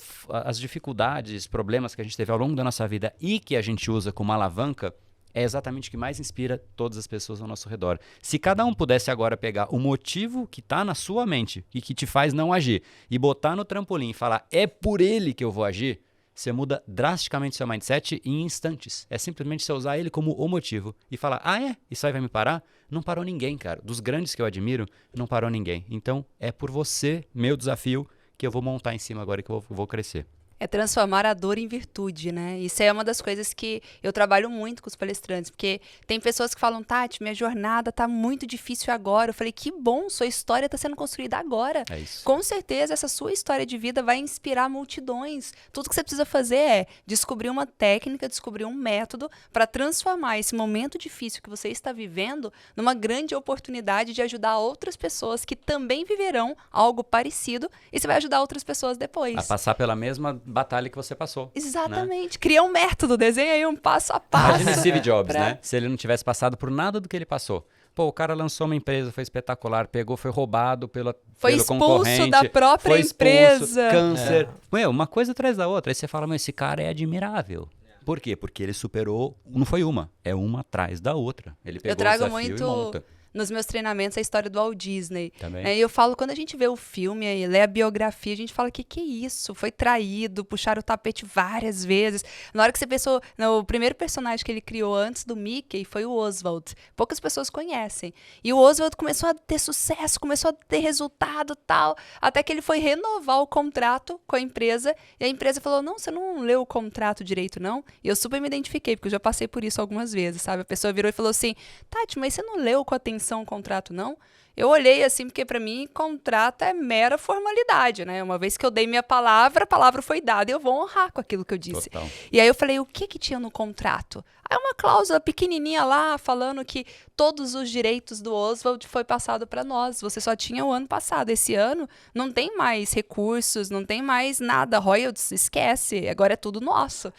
dificuldades, problemas que a gente teve ao longo da nossa vida e que a gente usa como alavanca, é exatamente o que mais inspira todas as pessoas ao nosso redor. Se cada um pudesse agora pegar o motivo que está na sua mente e que te faz não agir e botar no trampolim e falar, é por ele que eu vou agir, você muda drasticamente seu mindset em instantes. É simplesmente você usar ele como o motivo e falar, isso aí vai me parar? Não parou ninguém, cara. Dos grandes que eu admiro, não parou ninguém. Então, é por você, meu desafio, que eu vou montar em cima agora que eu vou crescer. É transformar a dor em virtude, né? Isso é uma das coisas que eu trabalho muito com os palestrantes, porque tem pessoas que falam, Tati, minha jornada tá muito difícil agora. Eu falei, que bom, sua história tá sendo construída agora. É isso. Com certeza, essa sua história de vida vai inspirar multidões. Tudo que você precisa fazer é descobrir uma técnica, descobrir um método para transformar esse momento difícil que você está vivendo numa grande oportunidade de ajudar outras pessoas que também viverão algo parecido e você vai ajudar outras pessoas depois. A passar pela mesma batalha que você passou. Exatamente. Né? Cria um método, desenha aí um passo a passo. Imagina Steve Jobs, né? Se ele não tivesse passado por nada do que ele passou. pô, o cara lançou uma empresa, foi espetacular, pegou, foi roubado pelo expulso concorrente. da própria foi expulso, empresa. Câncer. Uma coisa atrás da outra. Aí você fala, mas esse cara é admirável. Por quê? Porque ele superou, não foi é uma atrás da outra. Ele pegou Eu trago o desafio muito e monta. nos meus treinamentos a história do Walt Disney. Também. E eu falo, quando a gente vê o filme e lê a biografia, a gente fala, que é isso? Foi traído, puxaram o tapete várias vezes. Na hora que você pensou, o primeiro personagem que ele criou antes do Mickey foi o Oswald. Poucas pessoas conhecem. E o Oswald começou a ter sucesso, começou a ter resultado e tal, até que ele foi renovar o contrato com a empresa, e a empresa falou, não, você não leu o contrato direito, não? E eu super me identifiquei, porque eu já passei por isso algumas vezes, sabe? A pessoa virou e falou assim, Tati, mas você não leu com atenção o contrato, não? Eu olhei assim, porque para mim, contrato é mera formalidade, né? Uma vez que eu dei minha palavra, a palavra foi dada e eu vou honrar com aquilo que eu disse. Total. E aí eu falei, o que tinha no contrato? Aí uma cláusula pequenininha lá, falando que todos os direitos do Oswald foi passado para nós. Você só tinha o ano passado. Esse ano não tem mais recursos, não tem mais nada. Royalties, esquece. Agora é tudo nosso.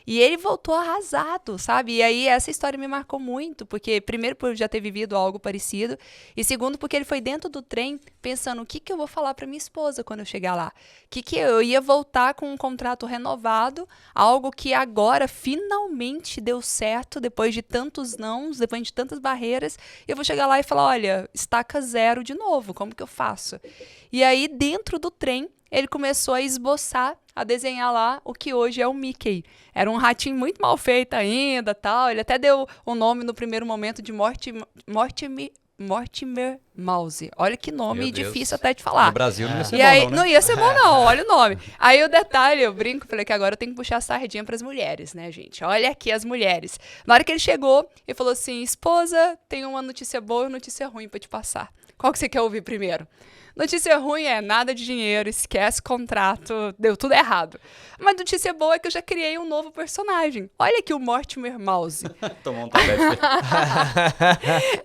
E ele voltou arrasado, sabe? E aí essa história me marcou muito, porque primeiro por já ter vivido algo parecido, e segundo porque ele foi dentro do trem pensando o que eu vou falar para minha esposa quando eu chegar lá. Que eu ia voltar com um contrato renovado, algo que agora finalmente deu certo, depois de tantos nãos, depois de tantas barreiras, e eu vou chegar lá e falar, olha, estaca zero de novo, como que eu faço? E aí dentro do trem, ele começou a esboçar, a desenhar lá o que hoje é o Mickey. Era um ratinho muito mal feito ainda, tal. Ele até deu o nome no primeiro momento de Mortimer Mouse. Olha que nome Meu Deus. difícil até de falar. No Brasil não ia ser E bom, aí, não, né? não ia ser bom não, olha o nome. Aí o detalhe, eu brinco, falei que agora eu tenho que puxar a sardinha pras mulheres, né, gente? Olha aqui as mulheres. Na hora que ele chegou, ele falou assim, esposa, tenho uma notícia boa e uma notícia ruim pra te passar. Qual que você quer ouvir primeiro? Notícia ruim é nada de dinheiro, esquece contrato, deu tudo errado. Mas notícia boa é que eu já criei um novo personagem. Olha aqui o Mortimer Mouse. Tomou um tapete.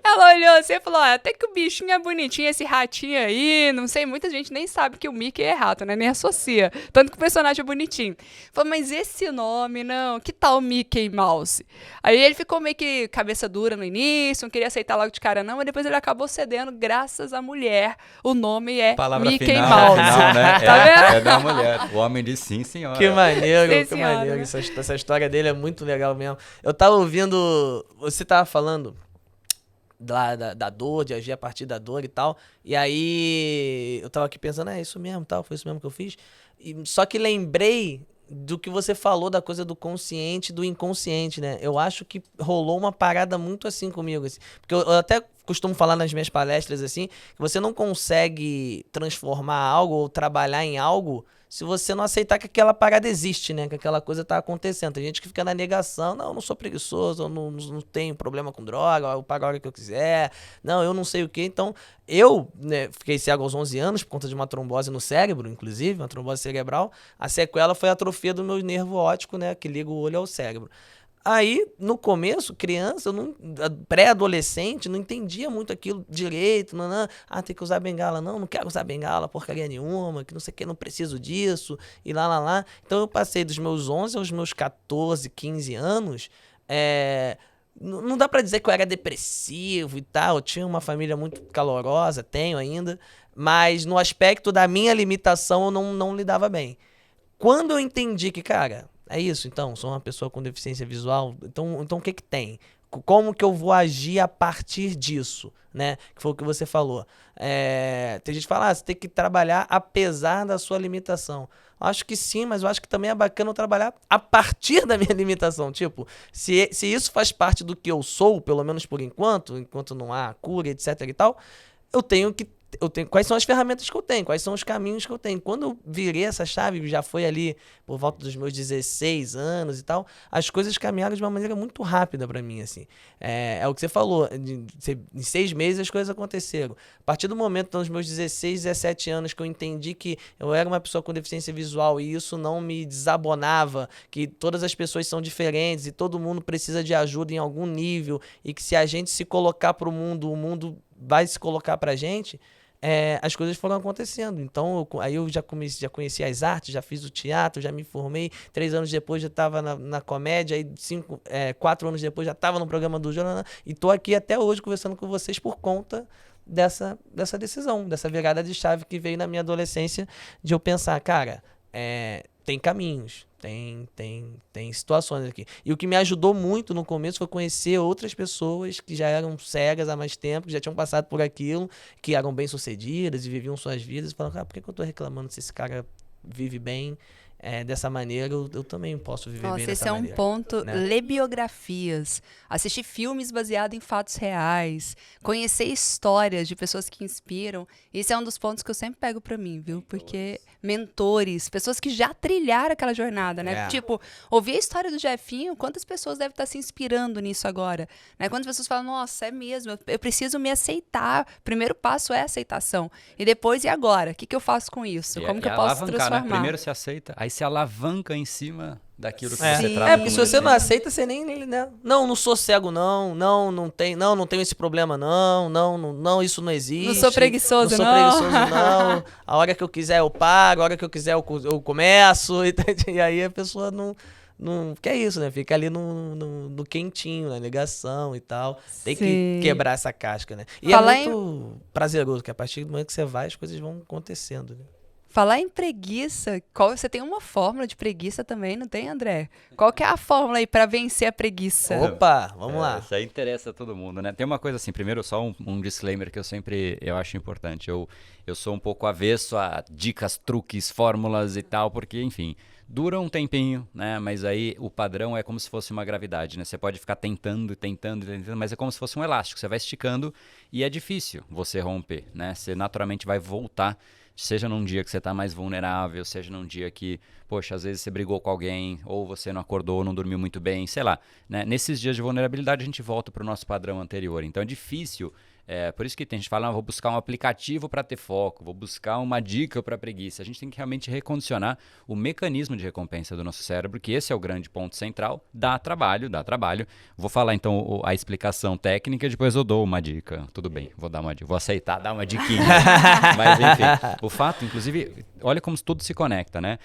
Ela olhou assim e falou, até que o bichinho é bonitinho, esse ratinho aí, não sei, muita gente nem sabe que o Mickey é rato, né? Nem associa. Tanto que o personagem é bonitinho. Falou, mas esse nome, não, que tal Mickey Mouse? Aí ele ficou meio que cabeça dura no início, não queria aceitar logo de cara não, mas depois ele acabou cedendo, graças à mulher, o nome é Palavra Mickey final, Mouse. final, né? Tá vendo? É da mulher. O homem diz sim, senhora. Que maneiro, Sim, que senhora, maneiro. né? Essa história dele é muito legal mesmo. Eu tava ouvindo, você tava falando da dor, de agir a partir da dor e tal. E aí eu tava aqui pensando, é isso mesmo, tal, foi isso mesmo que eu fiz. Só que lembrei do que você falou da coisa do consciente e do inconsciente, né? Eu acho que rolou uma parada muito assim comigo, assim. Porque eu até costumo falar nas minhas palestras, assim, que você não consegue transformar algo ou trabalhar em algo se você não aceitar que aquela parada existe, né? Que aquela coisa tá acontecendo. Tem gente que fica na negação, não, eu não sou preguiçoso, eu não tenho problema com droga, eu pago a hora que eu quiser, não, eu não sei o quê. Então, eu, né, fiquei cego aos 11 anos por conta de uma trombose no cérebro, inclusive, uma trombose cerebral. A sequela foi a atrofia do meu nervo óptico, né, que liga o olho ao cérebro. Aí, no começo, criança, pré-adolescente, não entendia muito aquilo direito. Tem que usar bengala. Não quero usar bengala, porcaria nenhuma, que não sei o que, não preciso disso, e lá. Então, eu passei dos meus 11 aos meus 14, 15 anos, não dá pra dizer que eu era depressivo e tal, eu tinha uma família muito calorosa, tenho ainda, mas no aspecto da minha limitação, eu não lidava bem. Quando eu entendi que, cara, é isso, então, sou uma pessoa com deficiência visual, então o que tem? Como que eu vou agir a partir disso, né? Que foi o que você falou. Tem gente que fala, você tem que trabalhar apesar da sua limitação. Acho que sim, mas eu acho que também é bacana eu trabalhar a partir da minha limitação. Tipo, se isso faz parte do que eu sou, pelo menos por enquanto não há cura, etc e tal, quais são as ferramentas que eu tenho, quais são os caminhos que eu tenho. Quando eu virei essa chave, já foi ali por volta dos meus 16 anos e tal, as coisas caminharam de uma maneira muito rápida pra mim, assim. É o que você falou, em 6 meses as coisas aconteceram. A partir do momento, dos meus 16, 17 anos, que eu entendi que eu era uma pessoa com deficiência visual e isso não me desabonava, que todas as pessoas são diferentes e todo mundo precisa de ajuda em algum nível e que se a gente se colocar pro mundo, o mundo vai se colocar pra gente. as coisas foram acontecendo. Então, aí eu já conheci as artes, já fiz o teatro, já me formei. 3 anos depois já estava na comédia, aí 4 anos depois já estava no programa do Jornal. E tô aqui até hoje conversando com vocês por conta dessa decisão, dessa virada de chave que veio na minha adolescência, de eu pensar, cara, tem caminhos, tem situações aqui. E o que me ajudou muito no começo foi conhecer outras pessoas que já eram cegas há mais tempo, que já tinham passado por aquilo, que eram bem-sucedidas e viviam suas vidas, e falaram, cara, por que eu tô reclamando se esse cara vive bem dessa maneira, eu também posso viver bem dessa maneira. Esse é um ponto. Né? Ler biografias, assistir filmes baseados em fatos reais, conhecer histórias de pessoas que inspiram. Esse é um dos pontos que eu sempre pego pra mim, viu? Porque mentores, pessoas que já trilharam aquela jornada, né? Tipo, ouvir a história do Jefinho, quantas pessoas devem estar se inspirando nisso agora? Né? Quantas pessoas falam, nossa, é mesmo, eu preciso me aceitar. O primeiro passo é a aceitação. E depois, e agora? O que eu faço com isso? Como que eu posso transformar? Né? Primeiro se aceita, aí se alavanca em cima daquilo que você Sim. trata. Porque se você não aceita, você nem, né? Não sou cego, não tenho esse problema, não, isso não existe. Não sou preguiçoso, não. A hora que eu quiser eu pago, a hora que eu quiser eu começo. E aí a pessoa não quer isso, né? Fica ali no quentinho, na negação e tal. Tem que quebrar essa casca, né? E é muito prazeroso, que a partir do momento que você vai, as coisas vão acontecendo, né? Falar em preguiça, você tem uma fórmula de preguiça também, não tem, André? Qual que é a fórmula aí pra vencer a preguiça? Opa, vamos lá. Isso aí interessa a todo mundo, né? Tem uma coisa assim, primeiro só um disclaimer que eu acho importante. Eu sou um pouco avesso a dicas, truques, fórmulas e tal, porque, enfim, dura um tempinho, né? Mas aí o padrão é como se fosse uma gravidade, né? Você pode ficar tentando, mas é como se fosse um elástico. Você vai esticando e é difícil você romper, né? Você naturalmente vai voltar. Seja num dia que você está mais vulnerável, seja num dia que, poxa, às vezes você brigou com alguém, ou você não acordou, não dormiu muito bem, sei lá. Né? Nesses dias de vulnerabilidade a gente volta para o nosso padrão anterior. Então é difícil, por isso que tem gente que fala, vou buscar um aplicativo para ter foco, vou buscar uma dica para preguiça. A gente tem que realmente recondicionar o mecanismo de recompensa do nosso cérebro, que esse é o grande ponto central. Dá trabalho. Vou falar então a explicação técnica, depois eu dou uma dica. Tudo bem, vou dar uma dica, vou aceitar, dar uma diquinha. Mas enfim, o fato, inclusive, olha como tudo se conecta, né?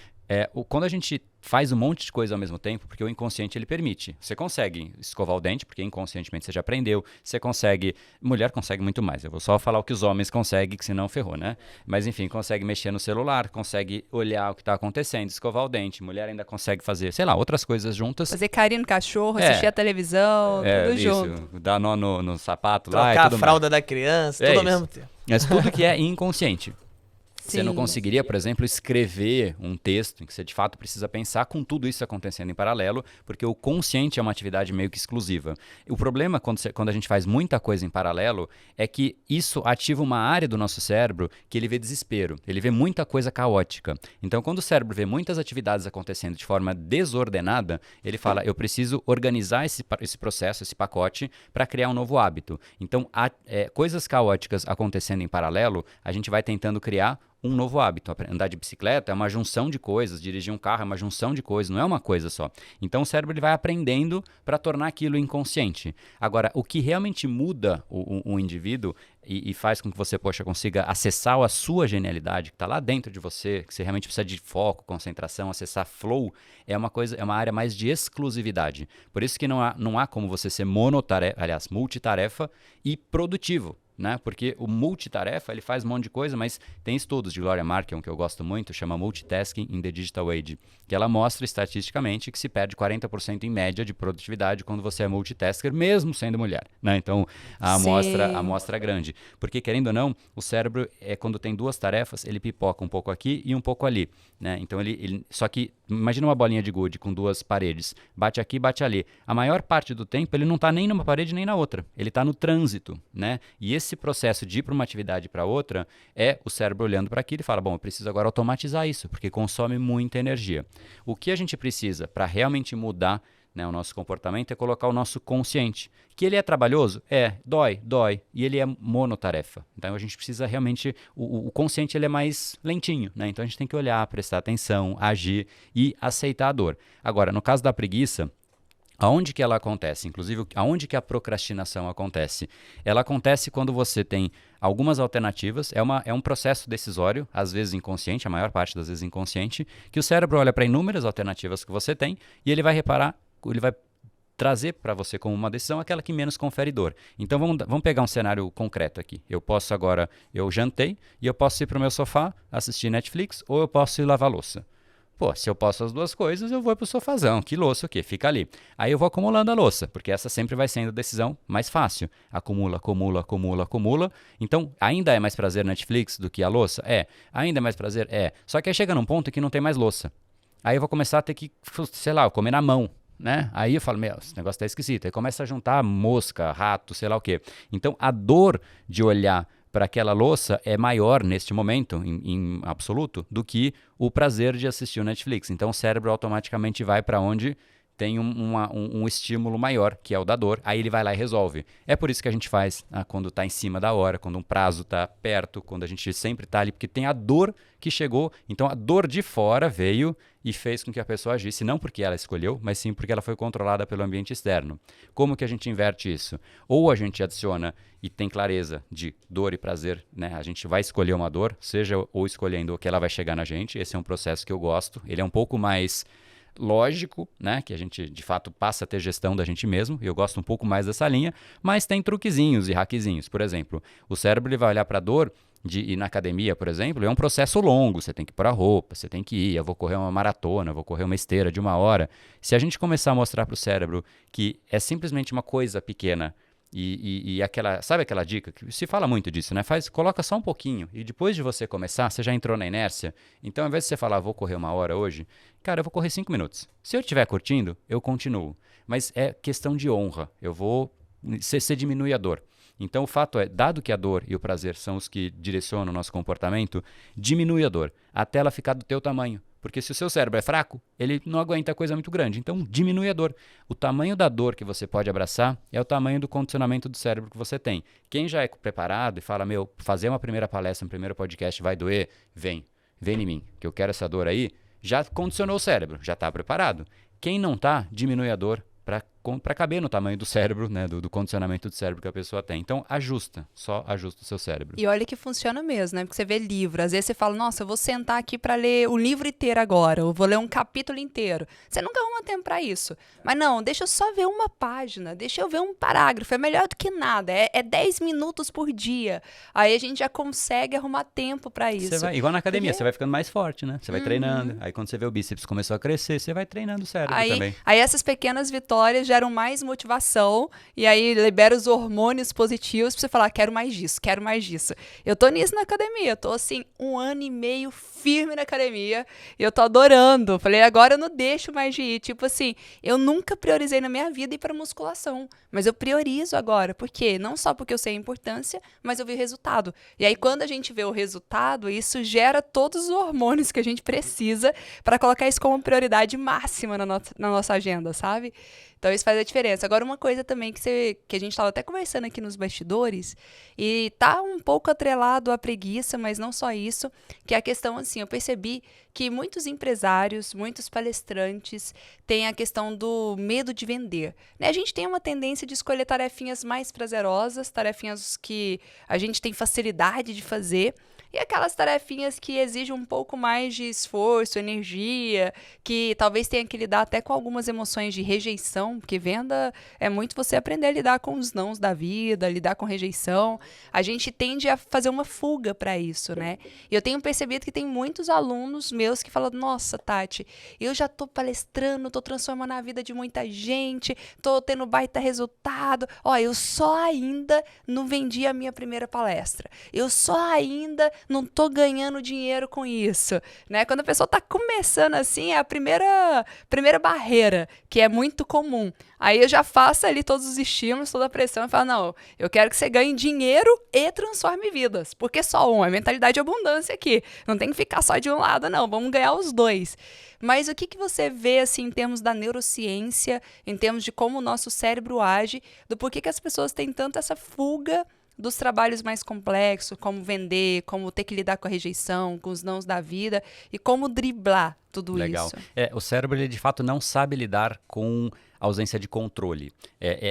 Quando a gente faz um monte de coisa ao mesmo tempo, porque o inconsciente ele permite. Você consegue escovar o dente, porque inconscientemente você já aprendeu. Você consegue... Mulher consegue muito mais. Eu vou só falar o que os homens conseguem, que senão ferrou, né? Mas enfim, consegue mexer no celular, consegue olhar o que está acontecendo, escovar o dente. Mulher ainda consegue fazer, sei lá, outras coisas juntas. Fazer carinho no cachorro, assistir a televisão, tudo junto. Dar nó no sapato trocar lá. Trocar a fralda da criança, tudo ao mesmo tempo. Mas tudo que é inconsciente. Sim. Você não conseguiria, por exemplo, escrever um texto em que você de fato precisa pensar com tudo isso acontecendo em paralelo, porque o consciente é uma atividade meio que exclusiva. O problema quando a gente faz muita coisa em paralelo é que isso ativa uma área do nosso cérebro que ele vê desespero, ele vê muita coisa caótica. Então, quando o cérebro vê muitas atividades acontecendo de forma desordenada, ele fala, eu preciso organizar esse processo, esse pacote, para criar um novo hábito. Então, coisas caóticas acontecendo em paralelo, a gente vai tentando criar um novo hábito. Andar de bicicleta é uma junção de coisas, dirigir um carro é uma junção de coisas, não é uma coisa só. Então o cérebro ele vai aprendendo para tornar aquilo inconsciente. Agora, o que realmente muda o indivíduo e faz com que você, consiga acessar a sua genialidade, que está lá dentro de você, que você realmente precisa de foco, concentração, acessar flow, é uma área mais de exclusividade. Por isso que não há como você ser multitarefa e produtivo. Né? Porque o multitarefa, ele faz um monte de coisa, mas tem estudos de Gloria Markham, que eu gosto muito, chama Multitasking in the Digital Age, que ela mostra estatisticamente que se perde 40% em média de produtividade quando você é multitasker, mesmo sendo mulher. Né? Então, a amostra é grande. Porque, querendo ou não, o cérebro, quando tem duas tarefas, ele pipoca um pouco aqui e um pouco ali. Né? Então, só que, imagina uma bolinha de gude com duas paredes, bate aqui, bate ali. A maior parte do tempo, ele não está nem numa parede nem na outra. Ele está no trânsito. Né? E esse processo de ir para uma atividade para outra é o cérebro olhando para aquilo e fala, bom, eu preciso agora automatizar isso, porque consome muita energia. O que a gente precisa para realmente mudar, né, o nosso comportamento é colocar o nosso consciente. Que ele é trabalhoso? Dói. E ele é monotarefa. Então a gente precisa realmente... O consciente ele é mais lentinho, né? Então a gente tem que olhar, prestar atenção, agir e aceitar a dor. Agora, no caso da preguiça, Aonde que ela acontece? Inclusive, aonde que a procrastinação acontece? Ela acontece quando você tem algumas alternativas, é um processo decisório, às vezes inconsciente, a maior parte das vezes inconsciente, que o cérebro olha para inúmeras alternativas que você tem e ele vai trazer para você como uma decisão aquela que menos confere dor. Então vamos pegar um cenário concreto aqui. Eu jantei e eu posso ir para o meu sofá, assistir Netflix, ou eu posso ir lavar louça. Pô, se eu posso as duas coisas, eu vou pro sofazão. Que louça o quê? Fica ali. Aí eu vou acumulando a louça, porque essa sempre vai sendo a decisão mais fácil. Acumula, acumula, acumula, acumula. Então, ainda é mais prazer Netflix do que a louça? É. Ainda é mais prazer? É. Só que aí chega num ponto que não tem mais louça. Aí eu vou começar a ter que, sei lá, comer na mão, né? Aí eu falo, meu, esse negócio tá esquisito. Aí começa a juntar mosca, rato, sei lá o quê. Então, a dor de olhar para aquela louça é maior neste momento, em absoluto, do que o prazer de assistir o Netflix. Então o cérebro automaticamente vai para onde tem um estímulo maior, que é o da dor, aí ele vai lá e resolve. É por isso que a gente faz quando está em cima da hora, quando um prazo está perto, quando a gente sempre está ali, porque tem a dor que chegou. Então a dor de fora veio e fez com que a pessoa agisse, não porque ela escolheu, mas sim porque ela foi controlada pelo ambiente externo. Como que a gente inverte isso? Ou a gente adiciona e tem clareza de dor e prazer, né? A gente vai escolher uma dor, seja ou escolhendo o que ela vai chegar na gente. Esse é um processo que eu gosto. Ele é um pouco mais lógico, né? Que a gente de fato passa a ter gestão da gente mesmo. Eu gosto um pouco mais dessa linha, mas tem truquezinhos e hackzinhos. Por exemplo, o cérebro ele vai olhar para a dor de ir na academia, por exemplo, é um processo longo. Você tem que pôr a roupa, você tem que ir. Eu vou correr uma maratona, vou correr uma esteira de 1 hora. Se a gente começar a mostrar para o cérebro que é simplesmente uma coisa pequena e aquela, sabe aquela dica que se fala muito disso, né? Coloca só um pouquinho e depois de você começar, você já entrou na inércia. Então, ao invés de você falar, vou correr 1 hora hoje, cara, eu vou correr 5 minutos. Se eu estiver curtindo, eu continuo. Mas é questão de honra. Você diminui a dor. Então, o fato é, dado que a dor e o prazer são os que direcionam o nosso comportamento, diminui a dor até ela ficar do teu tamanho. Porque se o seu cérebro é fraco, ele não aguenta coisa muito grande. Então, diminui a dor. O tamanho da dor que você pode abraçar é o tamanho do condicionamento do cérebro que você tem. Quem já é preparado e fala, meu, fazer uma primeira palestra, um primeiro podcast vai doer, vem em mim, que eu quero essa dor aí, já condicionou o cérebro, já está preparado. Quem não está, diminui a dor para caber no tamanho do cérebro, né, do condicionamento do cérebro que a pessoa tem. Então, só ajusta o seu cérebro. E olha que funciona mesmo, né? Porque você vê livro, às vezes você fala, nossa, eu vou sentar aqui para ler o livro inteiro agora, eu vou ler um capítulo inteiro. Você nunca arruma tempo para isso. Mas não, deixa eu só ver uma página, deixa eu ver um parágrafo, é melhor do que nada, é 10 minutos por dia. Aí a gente já consegue arrumar tempo para isso. Igual na academia, você vai ficando mais forte, né? Você vai treinando, aí quando você vê o bíceps começou a crescer, você vai treinando o cérebro também. Aí essas pequenas vitórias geram mais motivação e aí libera os hormônios positivos pra você falar, quero mais disso, quero mais disso. Eu tô nisso na academia, eu tô assim 1 ano e meio firme na academia e eu tô adorando. Falei, agora eu não deixo mais de ir. Tipo assim, eu nunca priorizei na minha vida ir pra musculação, mas eu priorizo agora. Por quê? Não só porque eu sei a importância, mas eu vi o resultado. E aí quando a gente vê o resultado, isso gera todos os hormônios que a gente precisa pra colocar isso como prioridade máxima na nossa agenda, sabe? Então isso faz a diferença. Agora uma coisa também que a gente estava até conversando aqui nos bastidores e tá um pouco atrelado à preguiça, mas não só isso, que é a questão assim, eu percebi que muitos empresários, muitos palestrantes têm a questão do medo de vender, né? A gente tem uma tendência de escolher tarefinhas mais prazerosas, tarefinhas que a gente tem facilidade de fazer, e aquelas tarefinhas que exigem um pouco mais de esforço, energia, que talvez tenha que lidar até com algumas emoções de rejeição, porque venda é muito você aprender a lidar com os nãos da vida, lidar com rejeição. A gente tende a fazer uma fuga para isso, né? E eu tenho percebido que tem muitos alunos meus que falam, nossa, Tati, eu já tô palestrando, tô transformando a vida de muita gente, tô tendo baita resultado. Ó, eu só ainda não vendi a minha primeira palestra. Eu só ainda não tô ganhando dinheiro com isso, né? Quando a pessoa tá começando assim, é a primeira barreira, que é muito comum. Aí eu já faço ali todos os estímulos, toda a pressão e falo, não, eu quero que você ganhe dinheiro e transforme vidas, porque só um, é mentalidade de abundância aqui. Não tem que ficar só de um lado, não, vamos ganhar os dois. Mas o que você vê, assim, em termos da neurociência, em termos de como o nosso cérebro age, do porquê que as pessoas têm tanto essa fuga dos trabalhos mais complexos, como vender, como ter que lidar com a rejeição, com os nãos da vida e como driblar tudo Legal. isso. O cérebro, ele de fato não sabe lidar com ausência de controle.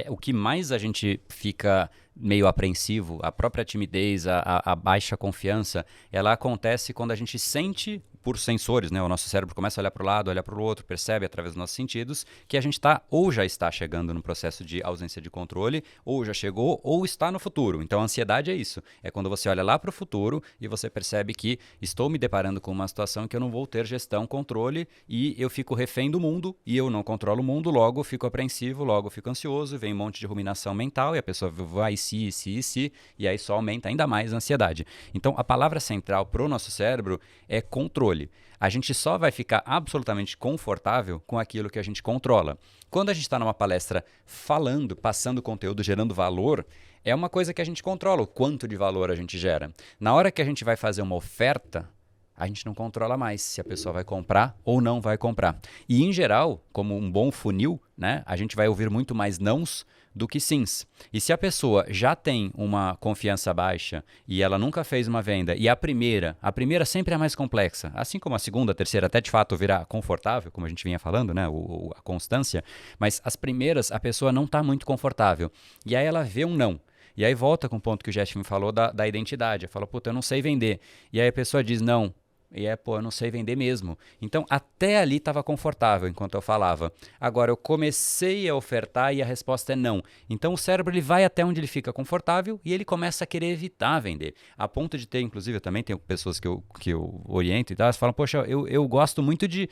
O que mais a gente fica meio apreensivo, a própria timidez, a baixa confiança, ela acontece quando a gente sente por sensores, né? O nosso cérebro começa a olhar para o lado, olhar para o outro, percebe através dos nossos sentidos que a gente está ou já está chegando no processo de ausência de controle, ou já chegou, ou está no futuro. Então a ansiedade é isso. É quando você olha lá para o futuro e você percebe que estou me deparando com uma situação que eu não vou ter gestão, controle, e eu fico refém do mundo e eu não controlo o mundo, logo fico apreensivo, logo fico ansioso, vem um monte de ruminação mental e a pessoa vai se, e aí só aumenta ainda mais a ansiedade. Então a palavra central para o nosso cérebro é controle. A gente só vai ficar absolutamente confortável com aquilo que a gente controla. Quando a gente está numa palestra falando, passando conteúdo, gerando valor, é uma coisa que a gente controla, o quanto de valor a gente gera. Na hora que a gente vai fazer uma oferta, a gente não controla mais se a pessoa vai comprar ou não vai comprar. E, em geral, como um bom funil, né, a gente vai ouvir muito mais nãos do que sims. E se a pessoa já tem uma confiança baixa e ela nunca fez uma venda, e a primeira sempre é a mais complexa, assim como a segunda, a terceira, até de fato virar confortável, como a gente vinha falando, né, a constância, mas as primeiras a pessoa não está muito confortável. E aí ela vê um não. E aí volta com o ponto que o Jeff me falou da identidade. Fala, puta, eu não sei vender. E aí a pessoa diz não. E eu não sei vender mesmo. Então, até ali estava confortável enquanto eu falava. Agora, eu comecei a ofertar e a resposta é não. Então, o cérebro ele vai até onde ele fica confortável e ele começa a querer evitar vender. A ponto de ter, inclusive, eu também tenho pessoas que eu oriento e tal, elas falam, poxa, eu gosto muito de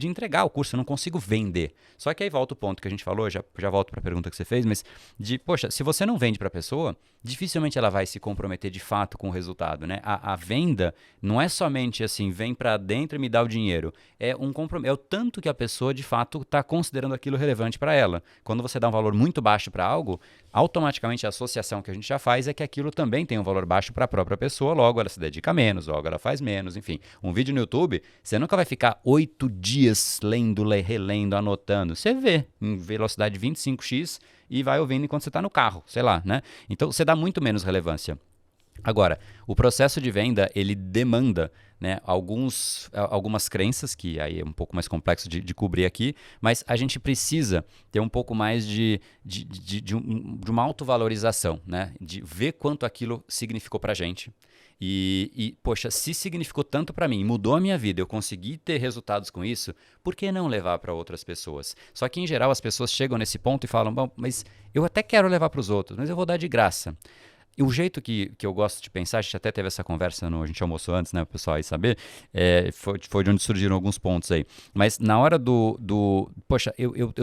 entregar o curso, eu não consigo vender. Só que aí volta o ponto que a gente falou, já volto para a pergunta que você fez, mas poxa, se você não vende para a pessoa, dificilmente ela vai se comprometer de fato com o resultado, né? A venda não é somente assim, vem para dentro e me dá o dinheiro. É o tanto que a pessoa de fato está considerando aquilo relevante para ela. Quando você dá um valor muito baixo para algo, automaticamente a associação que a gente já faz é que aquilo também tem um valor baixo para a própria pessoa, logo ela se dedica menos, logo ela faz menos, enfim. Um vídeo no YouTube, você nunca vai ficar 8 dias lendo, relendo, anotando. Você vê em velocidade 25x e vai ouvindo enquanto você está no carro, sei lá, né? Então você dá muito menos relevância. Agora, o processo de venda, ele demanda, né, algumas crenças, que aí é um pouco mais complexo de cobrir aqui, mas a gente precisa ter um pouco mais de uma autovalorização, né, de ver quanto aquilo significou pra gente. Poxa, se significou tanto para mim, mudou a minha vida, eu consegui ter resultados com isso, por que não levar para outras pessoas? Só que, em geral, as pessoas chegam nesse ponto e falam, bom, mas eu até quero levar para os outros, mas eu vou dar de graça. E o jeito que eu gosto de pensar, a gente até teve essa conversa, a gente almoçou antes, né, o pessoal aí saber, foi de onde surgiram alguns pontos aí. Mas na hora poxa, eu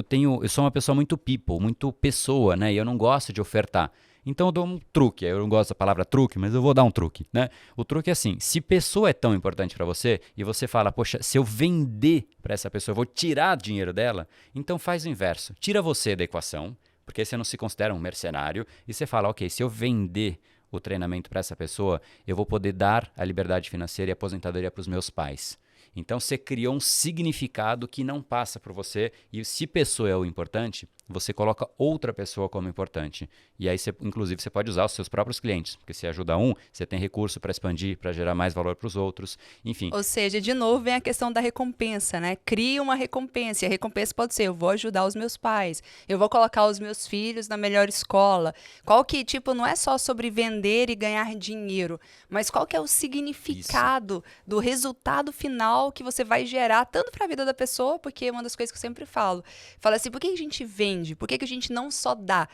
sou uma pessoa muito people, muito pessoa, né, e eu não gosto de ofertar. Então eu dou um truque, eu não gosto da palavra truque, mas eu vou dar um truque, né? O truque é assim, se pessoa é tão importante para você e você fala, poxa, se eu vender para essa pessoa, eu vou tirar dinheiro dela, então faz o inverso, tira você da equação, porque você não se considera um mercenário, e você fala, ok, se eu vender o treinamento para essa pessoa, eu vou poder dar a liberdade financeira e a aposentadoria para os meus pais. Então você criou um significado que não passa por você, e se pessoa é o importante, você coloca outra pessoa como importante. E aí, inclusive, você pode usar os seus próprios clientes, porque se ajuda um, você tem recurso para expandir, para gerar mais valor para os outros, enfim. Ou seja, de novo, vem a questão da recompensa, né? Cria uma recompensa, e a recompensa pode ser, eu vou ajudar os meus pais, eu vou colocar os meus filhos na melhor escola. Qual que, não é só sobre vender e ganhar dinheiro, mas qual que é o significado do resultado final que você vai gerar, tanto para a vida da pessoa, porque é uma das coisas que eu sempre falo assim, por que a gente vende? Por que a gente não só dá?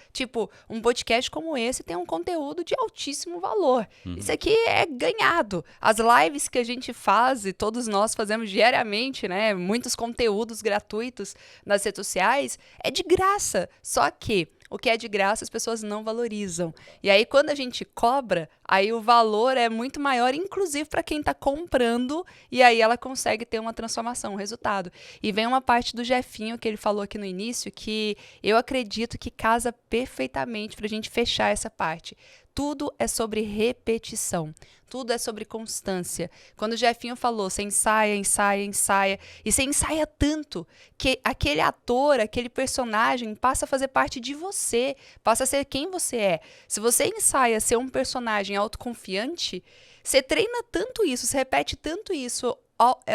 Um podcast como esse tem um conteúdo de altíssimo valor. Isso aqui é ganhado. As lives que a gente faz, e todos nós fazemos diariamente, né? Muitos conteúdos gratuitos nas redes sociais, é de graça. Só que o que é de graça as pessoas não valorizam. E aí, quando a gente cobra, aí o valor é muito maior, inclusive para quem está comprando, e aí ela consegue ter uma transformação, um resultado. E vem uma parte do Jefinho que ele falou aqui no início, que eu acredito que casa perfeitamente para a gente fechar essa parte. Tudo é sobre repetição. Tudo é sobre constância. Quando o Jefinho falou, você ensaia, ensaia, ensaia, e você ensaia tanto que aquele ator, aquele personagem passa a fazer parte de você, passa a ser quem você é. Se você ensaia ser um personagem autoconfiante, você treina tanto isso, você repete tanto isso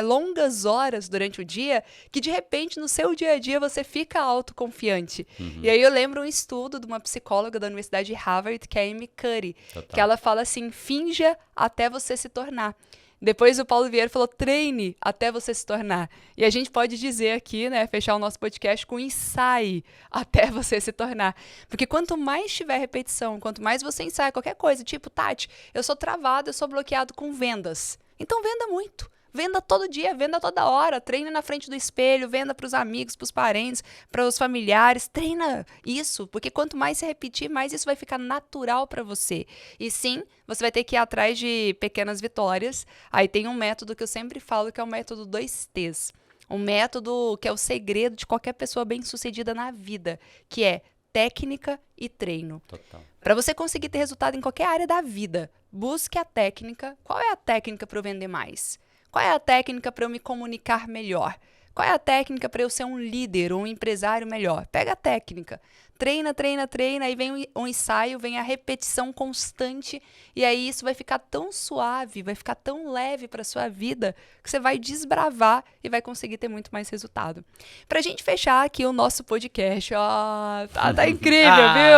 longas horas durante o dia que, de repente, no seu dia a dia, você fica autoconfiante. E aí eu lembro um estudo de uma psicóloga da Universidade de Harvard, que é a Amy Cuddy, que ela fala assim, finja até você se tornar. Depois o Paulo Vieira falou, treine até você se tornar. E a gente pode dizer aqui, né, fechar o nosso podcast com ensaie até você se tornar. Porque quanto mais tiver repetição, quanto mais você ensaia qualquer coisa, tipo, Tati, eu sou travado, eu sou bloqueado com vendas. Então venda muito. Venda todo dia, venda toda hora, treina na frente do espelho, venda para os amigos, para os parentes, para os familiares, treina isso, porque quanto mais você repetir, mais isso vai ficar natural para você. E sim, você vai ter que ir atrás de pequenas vitórias. Aí tem um método que eu sempre falo que é o método 2T's. Um método que é o segredo de qualquer pessoa bem-sucedida na vida, que é técnica e treino. Total. Para você conseguir ter resultado em qualquer área da vida, busque a técnica. Qual é a técnica para eu vender mais? Qual é a técnica para eu me comunicar melhor? Qual é a técnica para eu ser um líder ou um empresário melhor? Pega a técnica. Treina, treina, treina, aí vem um ensaio, vem a repetição constante, e aí isso vai ficar tão suave, vai ficar tão leve para sua vida, que você vai desbravar e vai conseguir ter muito mais resultado. Pra gente fechar aqui o nosso podcast, ó, tá incrível, viu?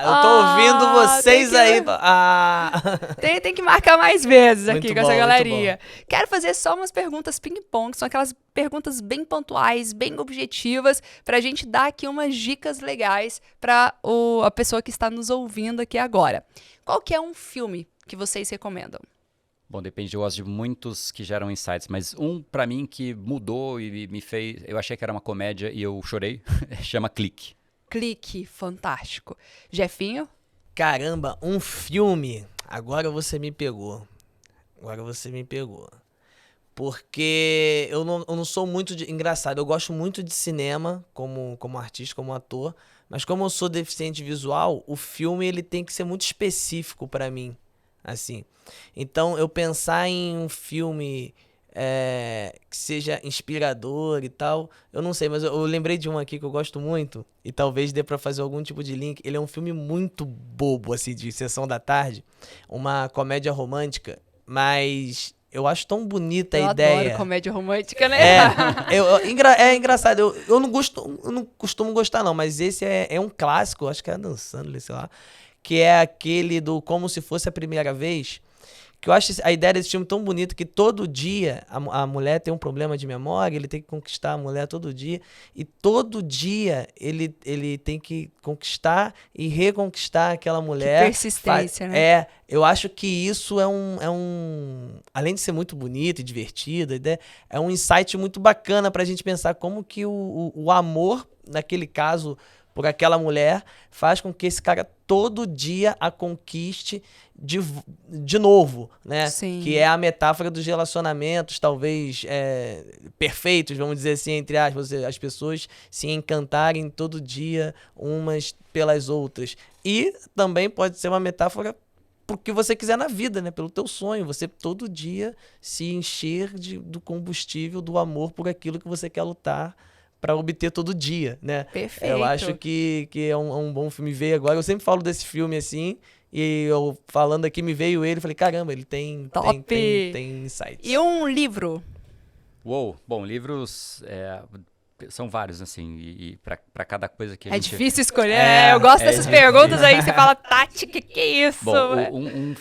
Eu tô ouvindo vocês aí. Tem que marcar mais vezes aqui Muito com bom, essa muito galerinha. Quero fazer só umas perguntas ping-pong, são aquelas perguntas bem pontuais, bem objetivas, pra gente dar aqui umas dicas legais para a pessoa que está nos ouvindo aqui agora. Qual que é um filme que vocês recomendam? Bom, depende, eu gosto de muitos que geram insights, mas um pra mim que mudou e me fez, eu achei que era uma comédia e eu chorei, chama Clique. Clique, fantástico. Jefinho? Caramba, um filme. Agora você me pegou. Porque eu não sou muito engraçado. Eu gosto muito de cinema como artista, como ator. Mas como eu sou deficiente visual, o filme ele tem que ser muito específico pra mim. Assim. Então, eu pensar em um filme que seja inspirador e tal, eu não sei, mas eu lembrei de um aqui que eu gosto muito. E talvez dê pra fazer algum tipo de link. Ele é um filme muito bobo, assim, de sessão da tarde. Uma comédia romântica, mas eu acho tão bonita a ideia. Eu adoro comédia romântica, né? É engraçado. Eu não costumo gostar, não, mas esse é um clássico, acho que é Dançando, sei lá, que é aquele do Como Se Fosse a Primeira Vez, que eu acho a ideia desse filme tão bonita que todo dia a mulher tem um problema de memória, ele tem que conquistar a mulher todo dia, e todo dia ele tem que conquistar e reconquistar aquela mulher. Que persistência, né? Eu acho que isso é um além de ser muito bonito e divertido, é um insight muito bacana pra gente pensar como que o amor, naquele caso, por aquela mulher, faz com que esse cara todo dia a conquiste de novo, né? Sim. Que é a metáfora dos relacionamentos, talvez perfeitos, vamos dizer assim, entre aspas, as pessoas se encantarem todo dia umas pelas outras. E também pode ser uma metáfora pro que você quiser na vida, né? Pelo teu sonho, você todo dia se encher do combustível, do amor por aquilo que você quer lutar pra obter todo dia, né? Perfeito. Eu acho que é um bom filme. Veio agora, eu sempre falo desse filme assim, e eu falando aqui, me veio ele, falei, caramba, ele tem insights. E um livro? Uou, bom, livros são vários, assim, e pra cada coisa que a gente... É difícil escolher, eu gosto dessas perguntas aí, você fala, Tati, que é isso? Bom,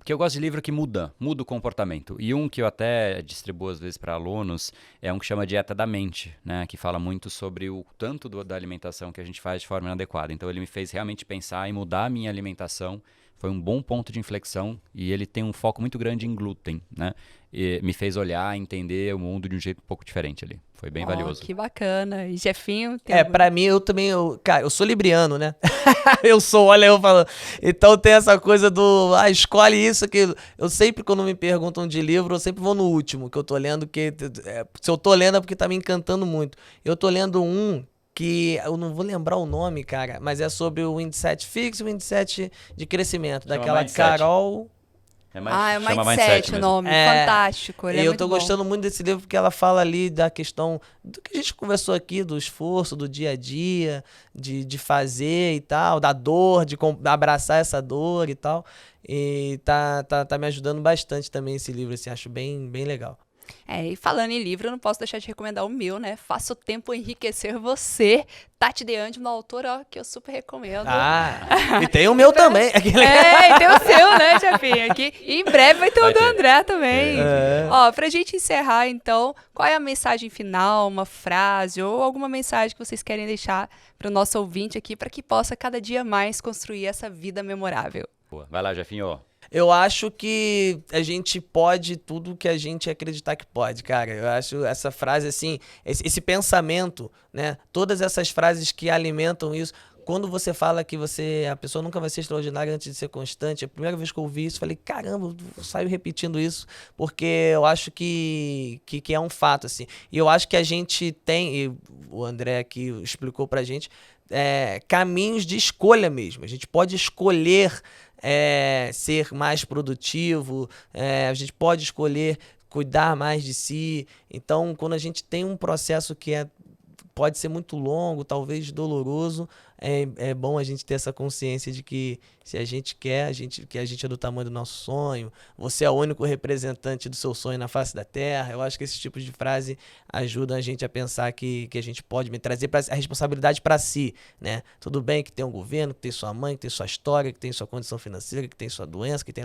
que eu gosto de livro que muda o comportamento. E um que eu até distribuo às vezes para alunos é um que chama Dieta da Mente, né? Que fala muito sobre o tanto da alimentação que a gente faz de forma inadequada. Então ele me fez realmente pensar em mudar a minha alimentação. Foi um bom ponto de inflexão e ele tem um foco muito grande em glúten, né? E me fez olhar, entender o mundo de um jeito um pouco diferente ali. Foi bem valioso. Que bacana. E Jefinho? Pra mim, cara, eu sou libriano, né? Olha eu falando. Então tem essa coisa escolhe isso, aquilo. Eu sempre, quando me perguntam de livro, eu sempre vou no último que eu tô lendo, se eu tô lendo é porque tá me encantando muito. Eu tô lendo um que eu não vou lembrar o nome, cara, mas é sobre o Mindset Fixo e o Mindset de crescimento, daquela Carol... É o Mindset o nome, fantástico. E eu tô gostando muito desse livro porque ela fala ali da questão do que a gente conversou aqui, do esforço, do dia a dia, de fazer e tal, da dor, de abraçar essa dor e tal. E tá me ajudando bastante também esse livro, assim, acho bem, bem legal. E falando em livro, eu não posso deixar de recomendar o meu, né? Faça o Tempo Enriquecer Você, Tati DeAngelo, autora, que eu super recomendo. E tem o meu também. E tem o seu, né, chefinho? Aqui. E em breve vai ter o do André também. Ó, pra gente encerrar, então, qual é a mensagem final, uma frase ou alguma mensagem que vocês querem deixar pro nosso ouvinte aqui para que possa cada dia mais construir essa vida memorável? Boa. Vai lá, Jefinho. Eu acho que a gente pode tudo que a gente acreditar que pode, cara. Eu acho essa frase, assim, esse pensamento, né? Todas essas frases que alimentam isso. Quando você fala que a pessoa nunca vai ser extraordinária antes de ser constante, a primeira vez que eu ouvi isso, falei, caramba, eu saio repetindo isso, porque eu acho que é um fato, assim. E eu acho que a gente tem, e o André aqui explicou pra gente, caminhos de escolha mesmo. A gente pode escolher ser mais produtivo, a gente pode escolher cuidar mais de si. Então, quando a gente tem um processo que pode ser muito longo, talvez doloroso, é bom a gente ter essa consciência de que se a gente quer, que a gente é do tamanho do nosso sonho, você é o único representante do seu sonho na face da terra. Eu acho que esses tipos de frase ajudam a gente a pensar que a gente pode trazer a responsabilidade para si, né? Tudo bem que tem um governo, que tem sua mãe, que tem sua história, que tem sua condição financeira, que tem sua doença, que tem...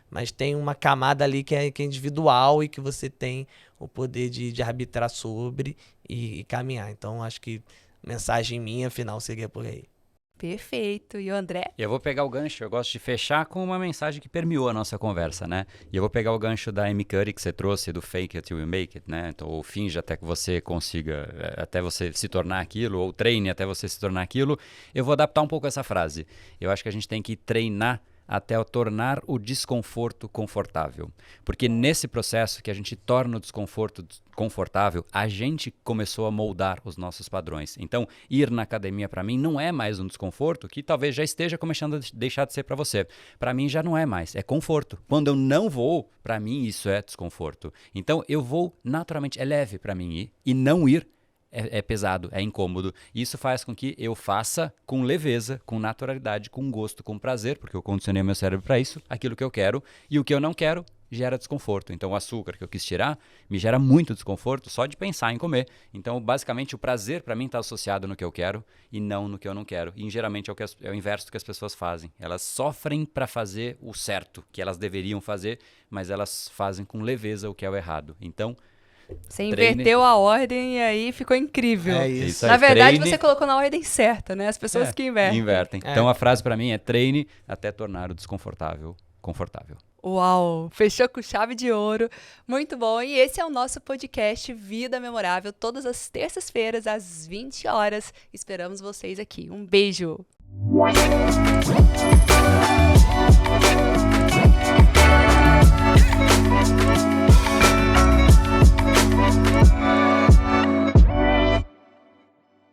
mas tem uma camada ali que é individual e que você tem o poder de arbitrar sobre e caminhar. Então, acho que mensagem minha final seria por aí. Perfeito. E o André? Eu vou pegar o gancho, eu gosto de fechar com uma mensagem que permeou a nossa conversa, né? E eu vou pegar o gancho da Amy Cuddy que você trouxe, do fake it till you make it, né? Então, ou finge até que você consiga, até você se tornar aquilo, ou treine até você se tornar aquilo. Eu vou adaptar um pouco essa frase. Eu acho que a gente tem que treinar até tornar o desconforto confortável. Porque nesse processo que a gente torna o desconforto confortável, a gente começou a moldar os nossos padrões. Então, ir na academia para mim não é mais um desconforto que talvez já esteja começando a deixar de ser para você. Para mim já não é mais, é conforto. Quando eu não vou, para mim isso é desconforto. Então, eu vou naturalmente, é leve para mim ir, e não ir é pesado, é incômodo. Isso faz com que eu faça com leveza, com naturalidade, com gosto, com prazer, porque eu condicionei meu cérebro para isso, aquilo que eu quero, e o que eu não quero gera desconforto. Então, o açúcar que eu quis tirar me gera muito desconforto só de pensar em comer. Então, basicamente, o prazer para mim está associado no que eu quero e não no que eu não quero. E, geralmente, é o inverso do que as pessoas fazem. Elas sofrem para fazer o certo, que elas deveriam fazer, mas elas fazem com leveza o que é o errado. Então, você inverteu a ordem e aí ficou incrível. É isso. Na verdade, você colocou na ordem certa, né? As pessoas que invertem. Então, a frase para mim é treine até tornar o desconfortável confortável. Uau! Fechou com chave de ouro. Muito bom. E esse é o nosso podcast Vida Memorável, todas as terças-feiras, às 20 horas. Esperamos vocês aqui. Um beijo!